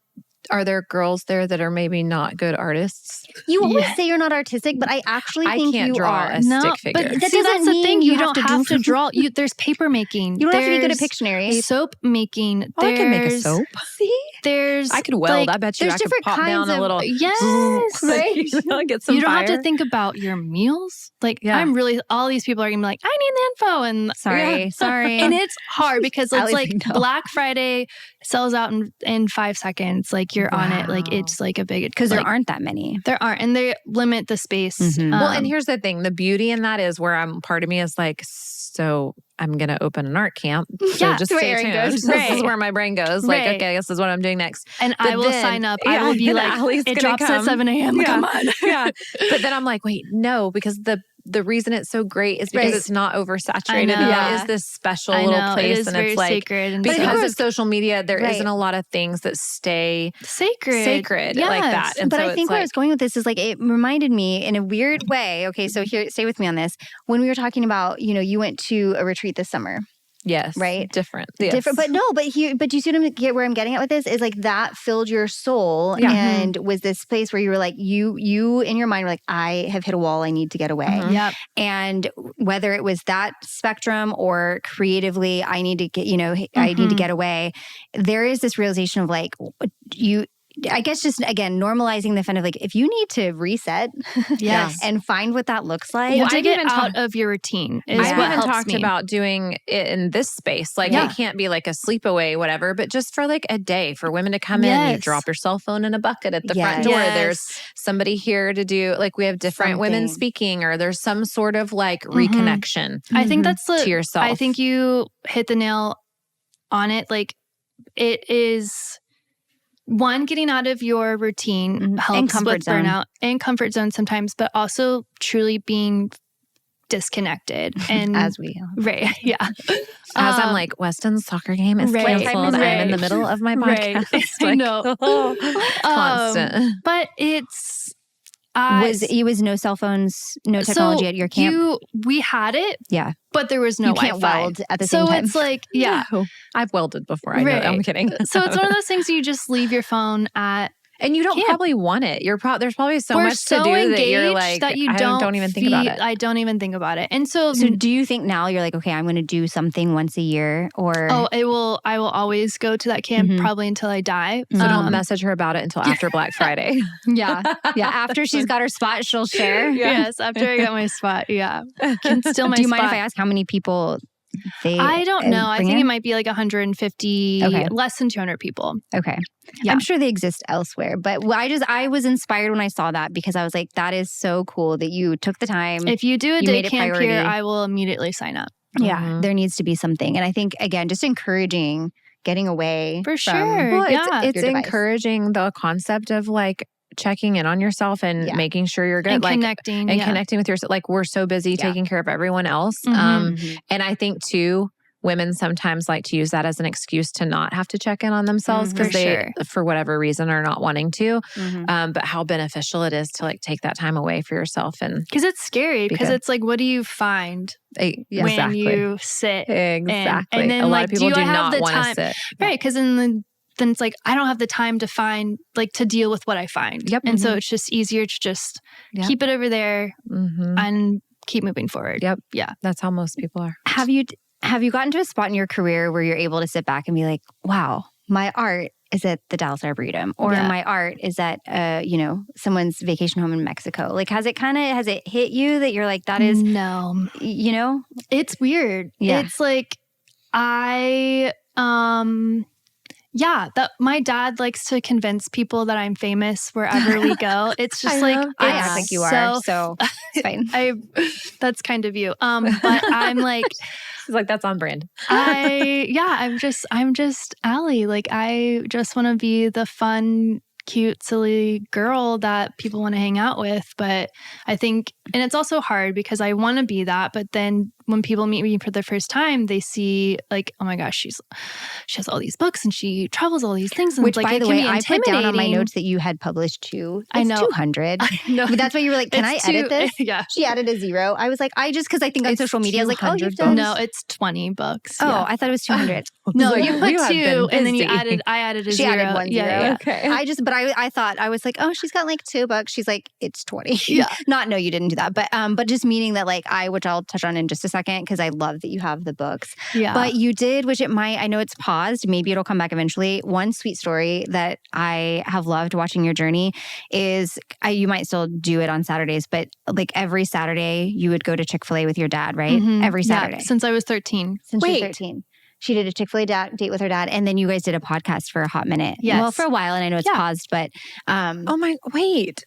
are there girls there that are maybe not good artists?
You always say you're not artistic, but I actually think
can't
you
draw
are.
a stick figure.
But that
See,
doesn't
that's the
mean
thing. You don't have to
do-
draw. There's paper making.
You don't have to be good at
There's
Pictionary.
Soap making.
Oh, I can make a
There's-
soap.
See?
There's
I could weld.
like,
I bet you
there's
I could
different
pop down
kinds
a
of-
little.
Yes.
Right? Get some
you don't
fire.
have to think about your meals. Like I'm really, all these people are gonna be like, I need the info, and
Sorry.
and it's hard because it's
Allie's
like
like, no.
Black Friday sells out in 5 seconds. Like you're on it. Like it's like a big,
because
like,
there aren't that many.
there aren't, and they limit the space.
Well, and here's the thing. The beauty in that is where part of me is like, so I'm going to open an art camp. So
Yeah,
just
where
stay
Erin
tuned.
goes.
This
Right.
is where my brain goes. Like,
Right.
okay, this is what I'm doing next.
And
But
I will
then-
sign up. I will be
and
like,
Allie's
it
gonna
drops at
come.
7 a.m.
Yeah.
Come on.
Yeah. But then I'm like, wait, no, because the reason it's so great is because
Right.
it's not oversaturated.
I know.
It is this special
I
little
know.
place.
It is
and
very
it's like,
sacred and
because
stuff.
of social media, there
Right.
not a lot of things that stay
sacred
like that.
Yes.
And
But
so
I
it's
think where I
like-
was going with this is like, it reminded me in a weird way. Okay, so here, stay with me on this. When we were talking about, you went to a retreat this summer.
Yes.
Right?
Different. Yes.
Different, but you see where I'm getting at with this is like that filled your soul and was this place where you were like, you in your mind were like, I have hit a wall, I need to get away.
Yep.
And whether it was that spectrum or creatively, I need to get, I need to get away. There is this realization of like, I guess just again, normalizing the fun of like, if you need to reset
Yes.
and find what that looks like.
You have to
I've
get
even
out of your routine is
I've
what
even
helps
talked
me.
about doing it in this space. Like
Yeah.
it can't be like a sleepaway, whatever, but just for like a day for women to come in, you
Yes.
drop your cell phone in a bucket at the
Yes.
front door.
Yes.
There's somebody here to do like we have different women
Something.
speaking, or there's some sort of like reconnection.
I think that's
to yourself.
I think you hit the nail on it. Like it is one, getting out of your routine helps
And comfort
with
zone.
burnout and comfort zone sometimes, but also truly being disconnected and
As we
right, yeah.
As I'm like, Weston's soccer game is
right,
canceled. I'm in the middle of my
Right.
podcast.
I
Like,
know.
it's constant.
But it's
was no cell phones, no technology at your camp.
We had it,
Yeah.
but there was no
You can't
Wi-Fi.
weld at the
so
same time.
it's like, yeah.
No. I've welded before. I know.
Right.
I'm kidding.
So it's one of those things you just leave your phone at
And you don't probably want it. There's probably so much to do that you're like,
that you
I don't even think about it.
I don't even think about it. And so
do you think now you're like, okay, I'm going to do something once a year, or?
Oh, I will always go to that camp probably until I die.
So don't message her about it until after Black Friday.
Yeah. After she's got her spot, she'll share.
Yes. After I got my spot. Yeah. Can steal my
Do you
spot.
mind if I ask how many people
I don't know. I think
in?
it might be like 150, less than 200 people.
Okay. Yeah. I'm sure they exist elsewhere, but I was inspired when I saw that because I was like, that is so cool that you took the time.
If you do a day camp here, I will immediately sign up.
Yeah. There needs to be something. And I think, again, just encouraging getting away.
For sure.
Well, it's encouraging the concept of like checking in on yourself and making sure you're good.
And
like,
connecting.
And connecting with yourself. Like we're so busy taking care of everyone else. And I think too, women sometimes like to use that as an excuse to not have to check in on themselves because they, for whatever reason, are not wanting to. But how beneficial it is to like take that time away for yourself. And
because it's scary because it's like, what do you find when you sit?
Exactly.
And then
a lot
like,
of people do not want to sit.
Right. Because then it's like, I don't have the time to find, like to deal with what I find. And so it's just easier to just keep it over there and keep moving forward. Yeah.
That's how most people are.
Have you gotten to a spot in your career where you're able to sit back and be like, wow, my art is at the Dallas Arboretum, or my art is at, someone's vacation home in Mexico? Like, has it hit you that you're like, that is,
it's weird.
Yeah.
It's like, that my dad likes to convince people that I'm famous wherever we go. It's just I
act like you are, so it's fine.
That's kind of you. But I'm like,
she's like, that's on brand.
I'm just Alli. Like, I just want to be the fun, cute, silly girl that people want to hang out with. But I think, and it's also hard because I want to be that, but then when people meet me for the first time, they see like, oh my gosh, she has all these books and she travels all these things. And
which,
like,
by the way, I put down on my notes that you had published too. It's
I know
200. No, that's why you were like, can I edit this?
Yeah.
She added a 0. I was like, because I think on social media, I was like, oh, you've done.
No, it's 20 books.
Oh, I thought it was 200.
No, you put 2 and then I added a 0.
She added 1 0.
Yeah.
Okay. I thought, I was like, oh, she's got like 2 books. She's like, it's 20.
Yeah.
No, you didn't do that. But just meaning that like which I'll touch on in just a second, because I love that you have the books.
Yeah.
But you did, I know it's paused. Maybe it'll come back eventually. One sweet story that I have loved watching your journey is, you might still do it on Saturdays, but like every Saturday you would go to Chick-fil-A with your dad, right? Every Saturday.
Yeah, since I was 13.
Since she was 13. She did a Chick-fil-A date with her dad, and then you guys did a podcast for a hot minute.
Yes.
Well, for a while, and I know it's paused, but...
wait.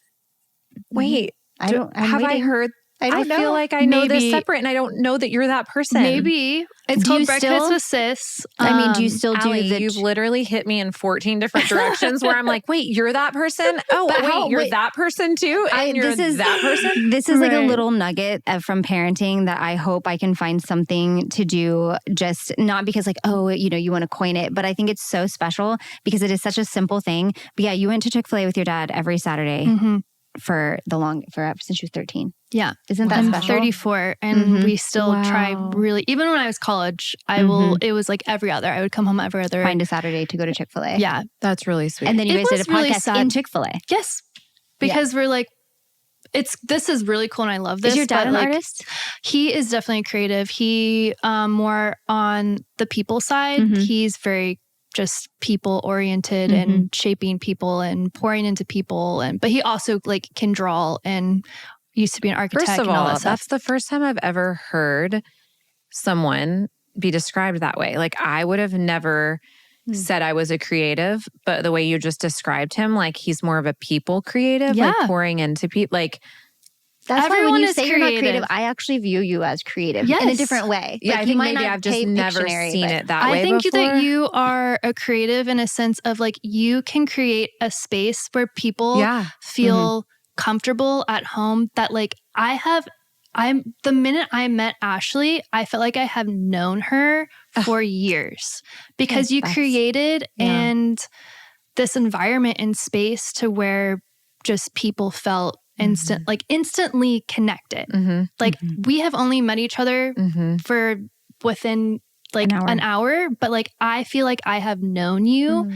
I heard... I don't know. I feel like I know this separate, and I don't know that you're that person.
Maybe. It's called Breakfast with Sis.
Do you still do
Alli, you've literally hit me in 14 different directions where I'm like, wait, you're that person? Oh, you're that person too? And you're that person?
This is like a little nugget from parenting that I hope I can find something to do, just not because like, you want to coin it, but I think it's so special because it is such a simple thing. But yeah, you went to Chick-fil-A with your dad every Saturday since she was 13.
Yeah.
Isn't that
I'm
special?
34 and we still try really, even when I was college, it was like every other, I would come home every other.
Find a Saturday to go to Chick-fil-A.
Yeah.
That's really sweet.
And then you guys did a podcast in Chick-fil-A.
Yes. Because we're like, this is really cool and I love this.
Is your dad an artist?
He is definitely creative. He more on the people side. He's very just people oriented and shaping people and pouring into people. But he also like can draw and used to be an architect.
First of
and all
all,
that stuff.
that's the first time I've ever heard someone be described that way. Like I would have never said I was a creative, but the way you just described him, like he's more of a people creative, like pouring into people. Like
that's
everyone
why when you
is
say
creative.
you're not creative, I actually view you as creative in a different way.
Yeah,
like,
I think maybe I've just never seen it that way
I think
before.
that you are a creative in a sense of like you can create a space where people feel comfortable at home. That like the minute I met Ashley, I felt like I have known her for years because you created and this environment and space to where just people felt instantly connected. Like we have only met each other for within like an hour, but like I feel like I have known you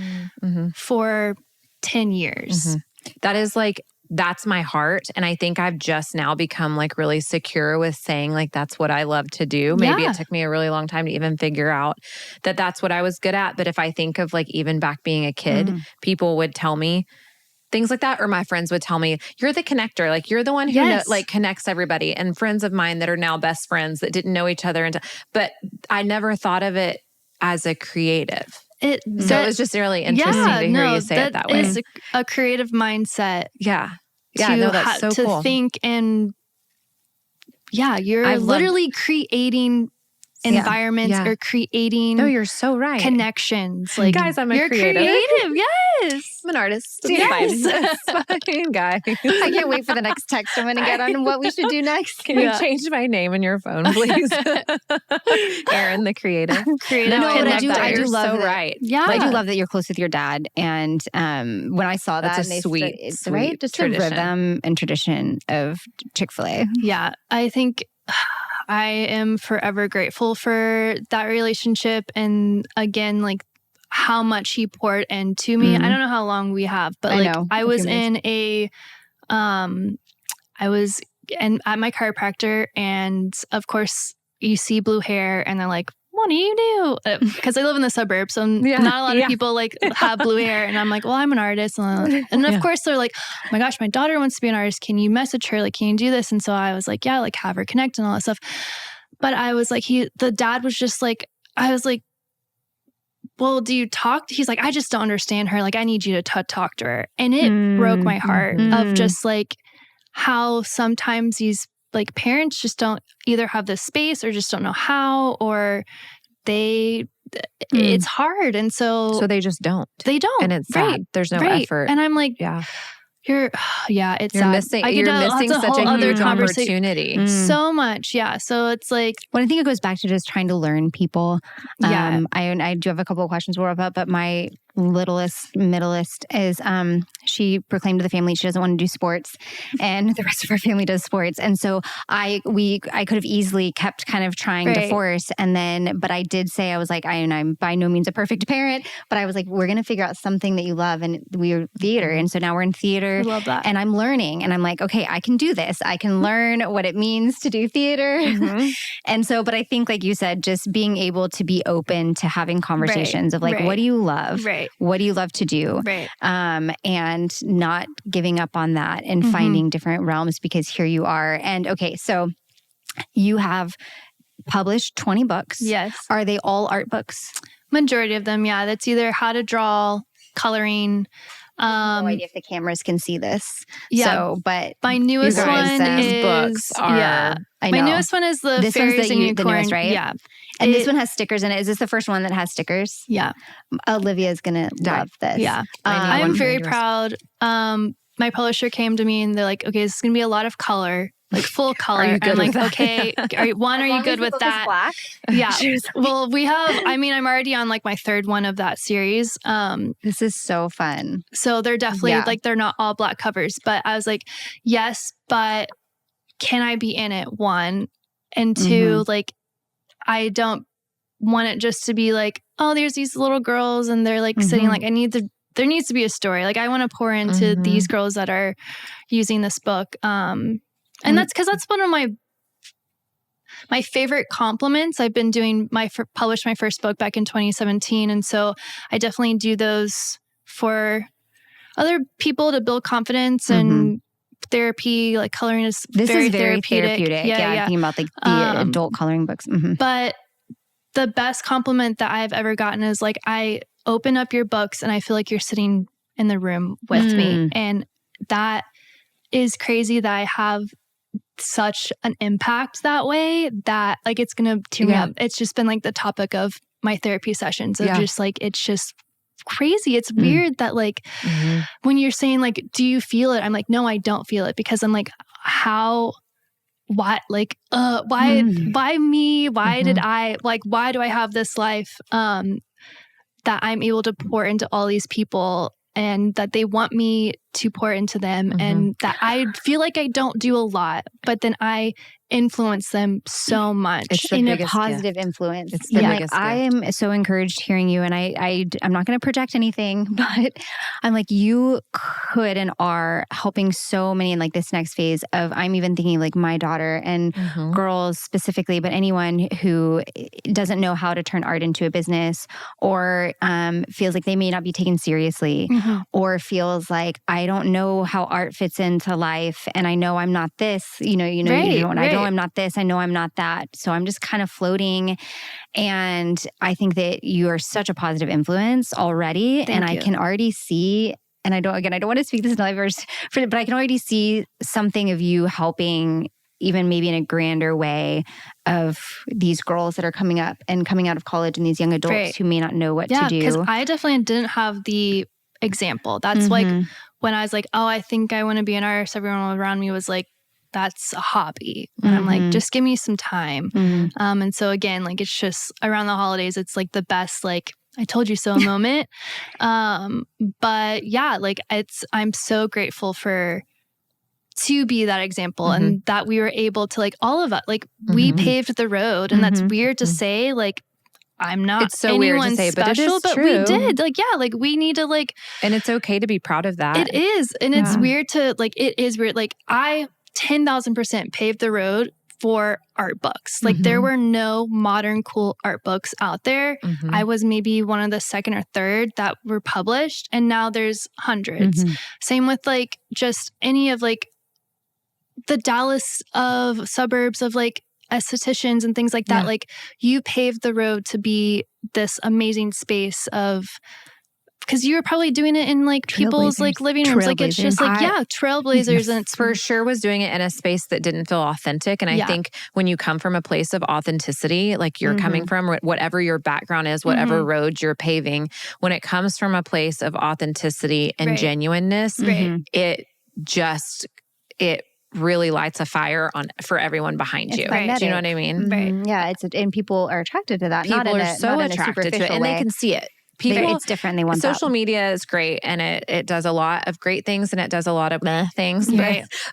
for 10 years.
That is like, that's my heart. And I think I've just now become like really secure with saying like, that's what I love to do. Maybe it took me a really long time to even figure out that that's what I was good at. But if I think of like even back being a kid, people would tell me things like that. Or my friends would tell me, you're the connector. Like you're the one who like connects everybody. And friends of mine that are now best friends that didn't know each other. But I never thought of it as a creative. So it was just really interesting to hear you say it that way.
That is a creative mindset.
Yeah. Yeah, no, that's so cool.
To think and you're literally creating environments or creating
you're so right.
connections. Like
guys,
you're creative. Yes.
I'm an artist.
Yes.
It's fine, guy.
I can't wait for the next text I'm going to get on what we should do next.
Can you change my name in your phone, please? Erin, the creative.
No,
but I do love
so right.
Yeah.
I do love that you're close with your dad. And when I saw that,
that's a sweet,
right? Just
tradition.
a rhythm and tradition of Chick-fil-A.
Yeah. I think I am forever grateful for that relationship. And again, like how much he poured into me. I don't know how long we have, but I was in I was at my chiropractor, and of course you see blue hair and they're like, what do you do? Because I live in the suburbs, so not a lot of people like have blue hair. And I'm like, well, I'm an artist. And of course they're like, oh my gosh, my daughter wants to be an artist. Can you message her? Like, can you do this? And so I was like, yeah, like have her connect and all that stuff. But I was like, the dad was just like, I was like, well, do you talk? He's like, I just don't understand her. Like, I need you to talk to her. And it broke my heart of just like how sometimes these like parents just don't either have the space or just don't know how, or it's hard. And so
they just don't.
They don't.
And it's sad. There's no effort.
And I'm like, it's
you're
sad.
missing, you're missing such a huge opportunity.
So much. Yeah. So it's like,
well, I think it goes back to just trying to learn people. I do have a couple of questions we'll wrap up, but my middleest is she proclaimed to the family she doesn't want to do sports, and the rest of our family does sports. And so I could have easily kept kind of trying to force, but I did say, I was like, I'm by no means a perfect parent, but I was like, we're going to figure out something that you love, and we're theater. And so now we're in theater.
I love that.
And I'm learning, and I'm like, okay, I can do this. I can learn what it means to do theater. And so, but I think like you said, just being able to be open to having conversations of like, what do you love? What do you love to do? And not giving up on that and finding different realms, because here you are. And okay, so you have published 20 books.
Yes.
Are they all art books?
Majority of them, yeah. That's either how to draw, coloring.
I have no idea if the cameras can see this.
Yeah.
So, but
my newest one is
books are.
I know.
My newest one is the Fairies and Unicorn.
The newest, right?
Yeah.
And this one has stickers in it. Is this the first one that has stickers?
Yeah.
Olivia's gonna love this.
Yeah. I'm very proud. My publisher came to me and they're like, okay, this is gonna be a lot of color. Like full color. I'm like, okay, are you good with that?
Black?
Yeah. Well, I'm already on like my third one of that series.
This is so fun.
So they're definitely like, they're not all black covers, but I was like, yes, but can I be in it? One, and two, like, I don't want it just to be like, oh, there's these little girls and they're like sitting, like, there needs to be a story. Like I want to pour into these girls that are using this book. And that's because that's one of my favorite compliments. I've been doing published my first book back in 2017. And so I definitely do those for other people to build confidence and therapy. Like coloring is very therapeutic.
Yeah. Thinking about like the adult coloring books.
But the best compliment that I've ever gotten is like, I open up your books and I feel like you're sitting in the room with me. And that is crazy that I have such an impact that way, that like it's gonna tune me up. It's just been like the topic of my therapy sessions of just like, it's just crazy. It's weird that like when you're saying like, do you feel it? I'm like, no, I don't feel it, because I'm like, why me? Why did I why do I have this life that I'm able to pour into all these people, and that they want me to pour into them, and that I feel like I don't do a lot, but then I influence them so much
in a positive influence.
It's the biggest gift.
I am so encouraged hearing you, and I'm not going to project anything, but I'm like, you could and are helping so many in like this next phase of, I'm even thinking like my daughter and girls specifically, but anyone who doesn't know how to turn art into a business, or feels like they may not be taken seriously, or feels like, I don't know how art fits into life, and I know I'm not this, I know I'm not this, I know I'm not that. So I'm just kind of floating. And I think that you are such a positive influence already.
Thank you.
I can already see, and I don't want to speak this in diverse, but I can already see something of you helping, even maybe in a grander way, of these girls that are coming up and coming out of college, and these young adults who may not know what to do.
Because I definitely didn't have the example. That's like when I was like, oh, I think I want to be an artist, everyone around me was like, that's a hobby. And I'm like, just give me some time. And so again, like, it's just around the holidays, it's like the best, like, I told you so moment. But yeah, like, I'm so grateful to be that example, and that we were able to, like, all of us, like, we paved the road, and that's weird to say, like, I'm not
it's so weird to say,
special,
but
we did. Like, yeah, like, we need to, like,
and it's okay to be proud of that.
It is. And it's weird to, like, it is weird. Like, I 10,000% paved the road for art books. Like, there were no modern cool art books out there. I was maybe one of the second or third that were published, and now there's hundreds. Same with, like, just any of, like, the Dallas of suburbs of, like, estheticians and things like that. Like, you paved the road to be this amazing space of, because you were probably doing it in, like, people's, like, living rooms. Like, it's just like, trailblazers. And it's
for sure was doing it in a space that didn't feel authentic. And I think when you come from a place of authenticity, like you're coming from, whatever your background is, whatever road you're paving, when it comes from a place of authenticity and genuineness, it really lights a fire for everyone behind you.
Magnetic.
Do you know what I mean?
Yeah, and people are attracted to that.
People are so attracted to it, and they can see it.
It's different. They want
social media is great, and it does a lot of great things, and it does a lot of meh things.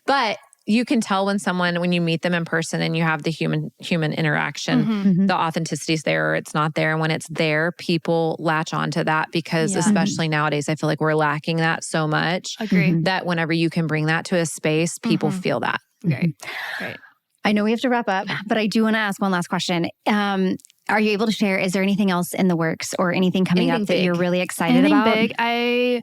But you can tell when you meet them in person and you have the human interaction, the authenticity is there or it's not there. And when it's there, people latch onto that, because especially nowadays, I feel like we're lacking that so much. That whenever you can bring that to a space, people feel that.
Great.
I know we have to wrap up, but I do want to ask one last question. Are you able to share, is there anything else in the works or anything coming up that you're really excited about?
Big? I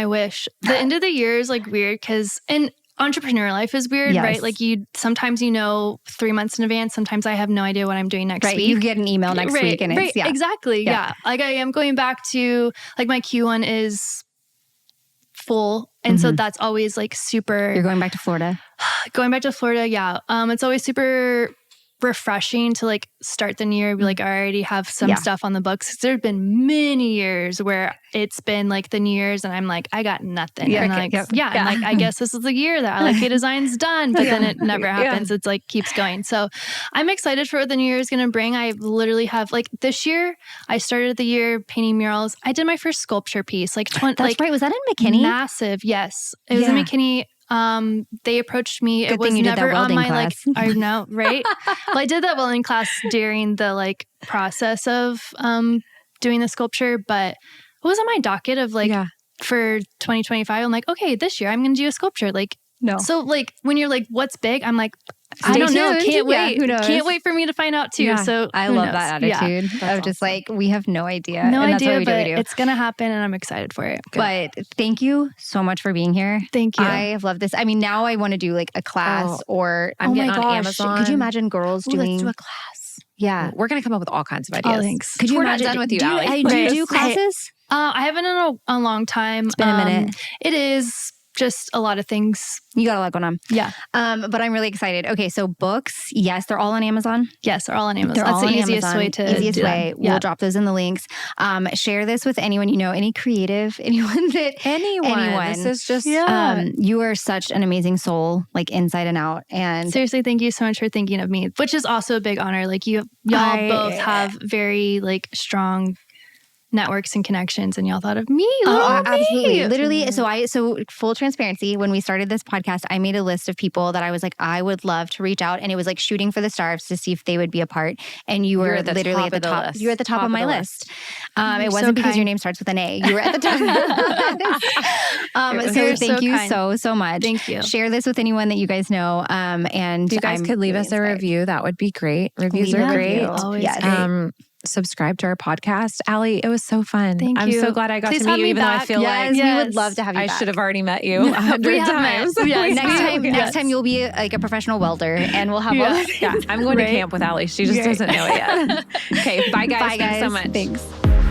wish. The end of the year is, like, weird because, and entrepreneur life is weird, right? Like, sometimes 3 months in advance. Sometimes I have no idea what I'm doing next week.
You get an email next week and it's,
exactly. Yeah. Like, I am going back to, like, my Q1 is full. And so that's always, like, super.
You're going back to Florida?
Going back to Florida, yeah. It's always super refreshing to, like, start the new year, be like, I already have some stuff on the books. There have been many years where it's been, like, the New Year's and I'm like, I got nothing. And like, and like, I guess this is the year that Alli K Design's done, but then it never happens. It's like, keeps going. So I'm excited for what the new year is going to bring. I literally have, like, this year, I started the year painting murals. I did my first sculpture piece, like,
that's right. Was that in McKinney?
Massive. Yes. It was in McKinney. They approached me.
Good
it was
thing you
never
did that
on my
class.
I know, right? Well, I did that welding class during the, like, process of doing the sculpture, but it was on my docket of, like, for 2025. I'm like, okay, this year I'm going to do a sculpture. Like, no. So, like, when you're like, what's big? I'm like, I don't know. Can't wait.
Who knows?
Can't wait for me to find out too. So
I love that attitude of just like, we have no idea.
No
and
idea,
that's what
but
we do.
It's going to happen and I'm excited for it.
But thank you so much for being here.
Thank you.
I have loved this. I mean, now I want to do, like, a class or
I'm getting
my
on
gosh,
Amazon.
Could you imagine girls doing?
Let's do a class.
Yeah.
We're going to come up with all kinds of ideas.
Oh, thanks.
Could you
We're
imagine?
not done with you,
do
Alli.
do you do classes?
I haven't in a long time.
It's been a minute.
It is just a lot of things.
You got a lot going on.
Yeah.
But I'm really excited. Okay, so books, yes, they're all on Amazon.
Yes, they're all on Amazon.
They're
That's
all
the
on
easiest
Amazon.
way to
easiest
do
way.
that. Yeah.
We'll drop those in the links. Share this with anyone you know, any creative, anyone.
This is just
you are such an amazing soul, like, inside and out. And
seriously, thank you so much for thinking of me, which is also a big honor. Like, y'all both have very, like, strong networks and connections, and y'all thought of me.
Absolutely. Literally. So full transparency, when we started this podcast, I made a list of people that I was like, I would love to reach out. And it was like shooting for the stars to see if they would be a part. And you were literally at the top. You were at the top of my list. It wasn't because your name starts with an A. You were at the top. So thank you so much.
Thank you.
Share this with anyone that you guys know. And
if you guys could leave us a review, that would be great. Reviews are great.
Always
great. Subscribe to our podcast. Alli, it was so fun. I'm so glad I got to meet you, even though I feel like
we would love to have you
I
back.
should have already met you 100 times.
Next time you'll be like a professional welder, and we'll have
I'm going to camp with Alli. She just doesn't know it yet. Okay, bye guys. Thanks so much.
Thanks.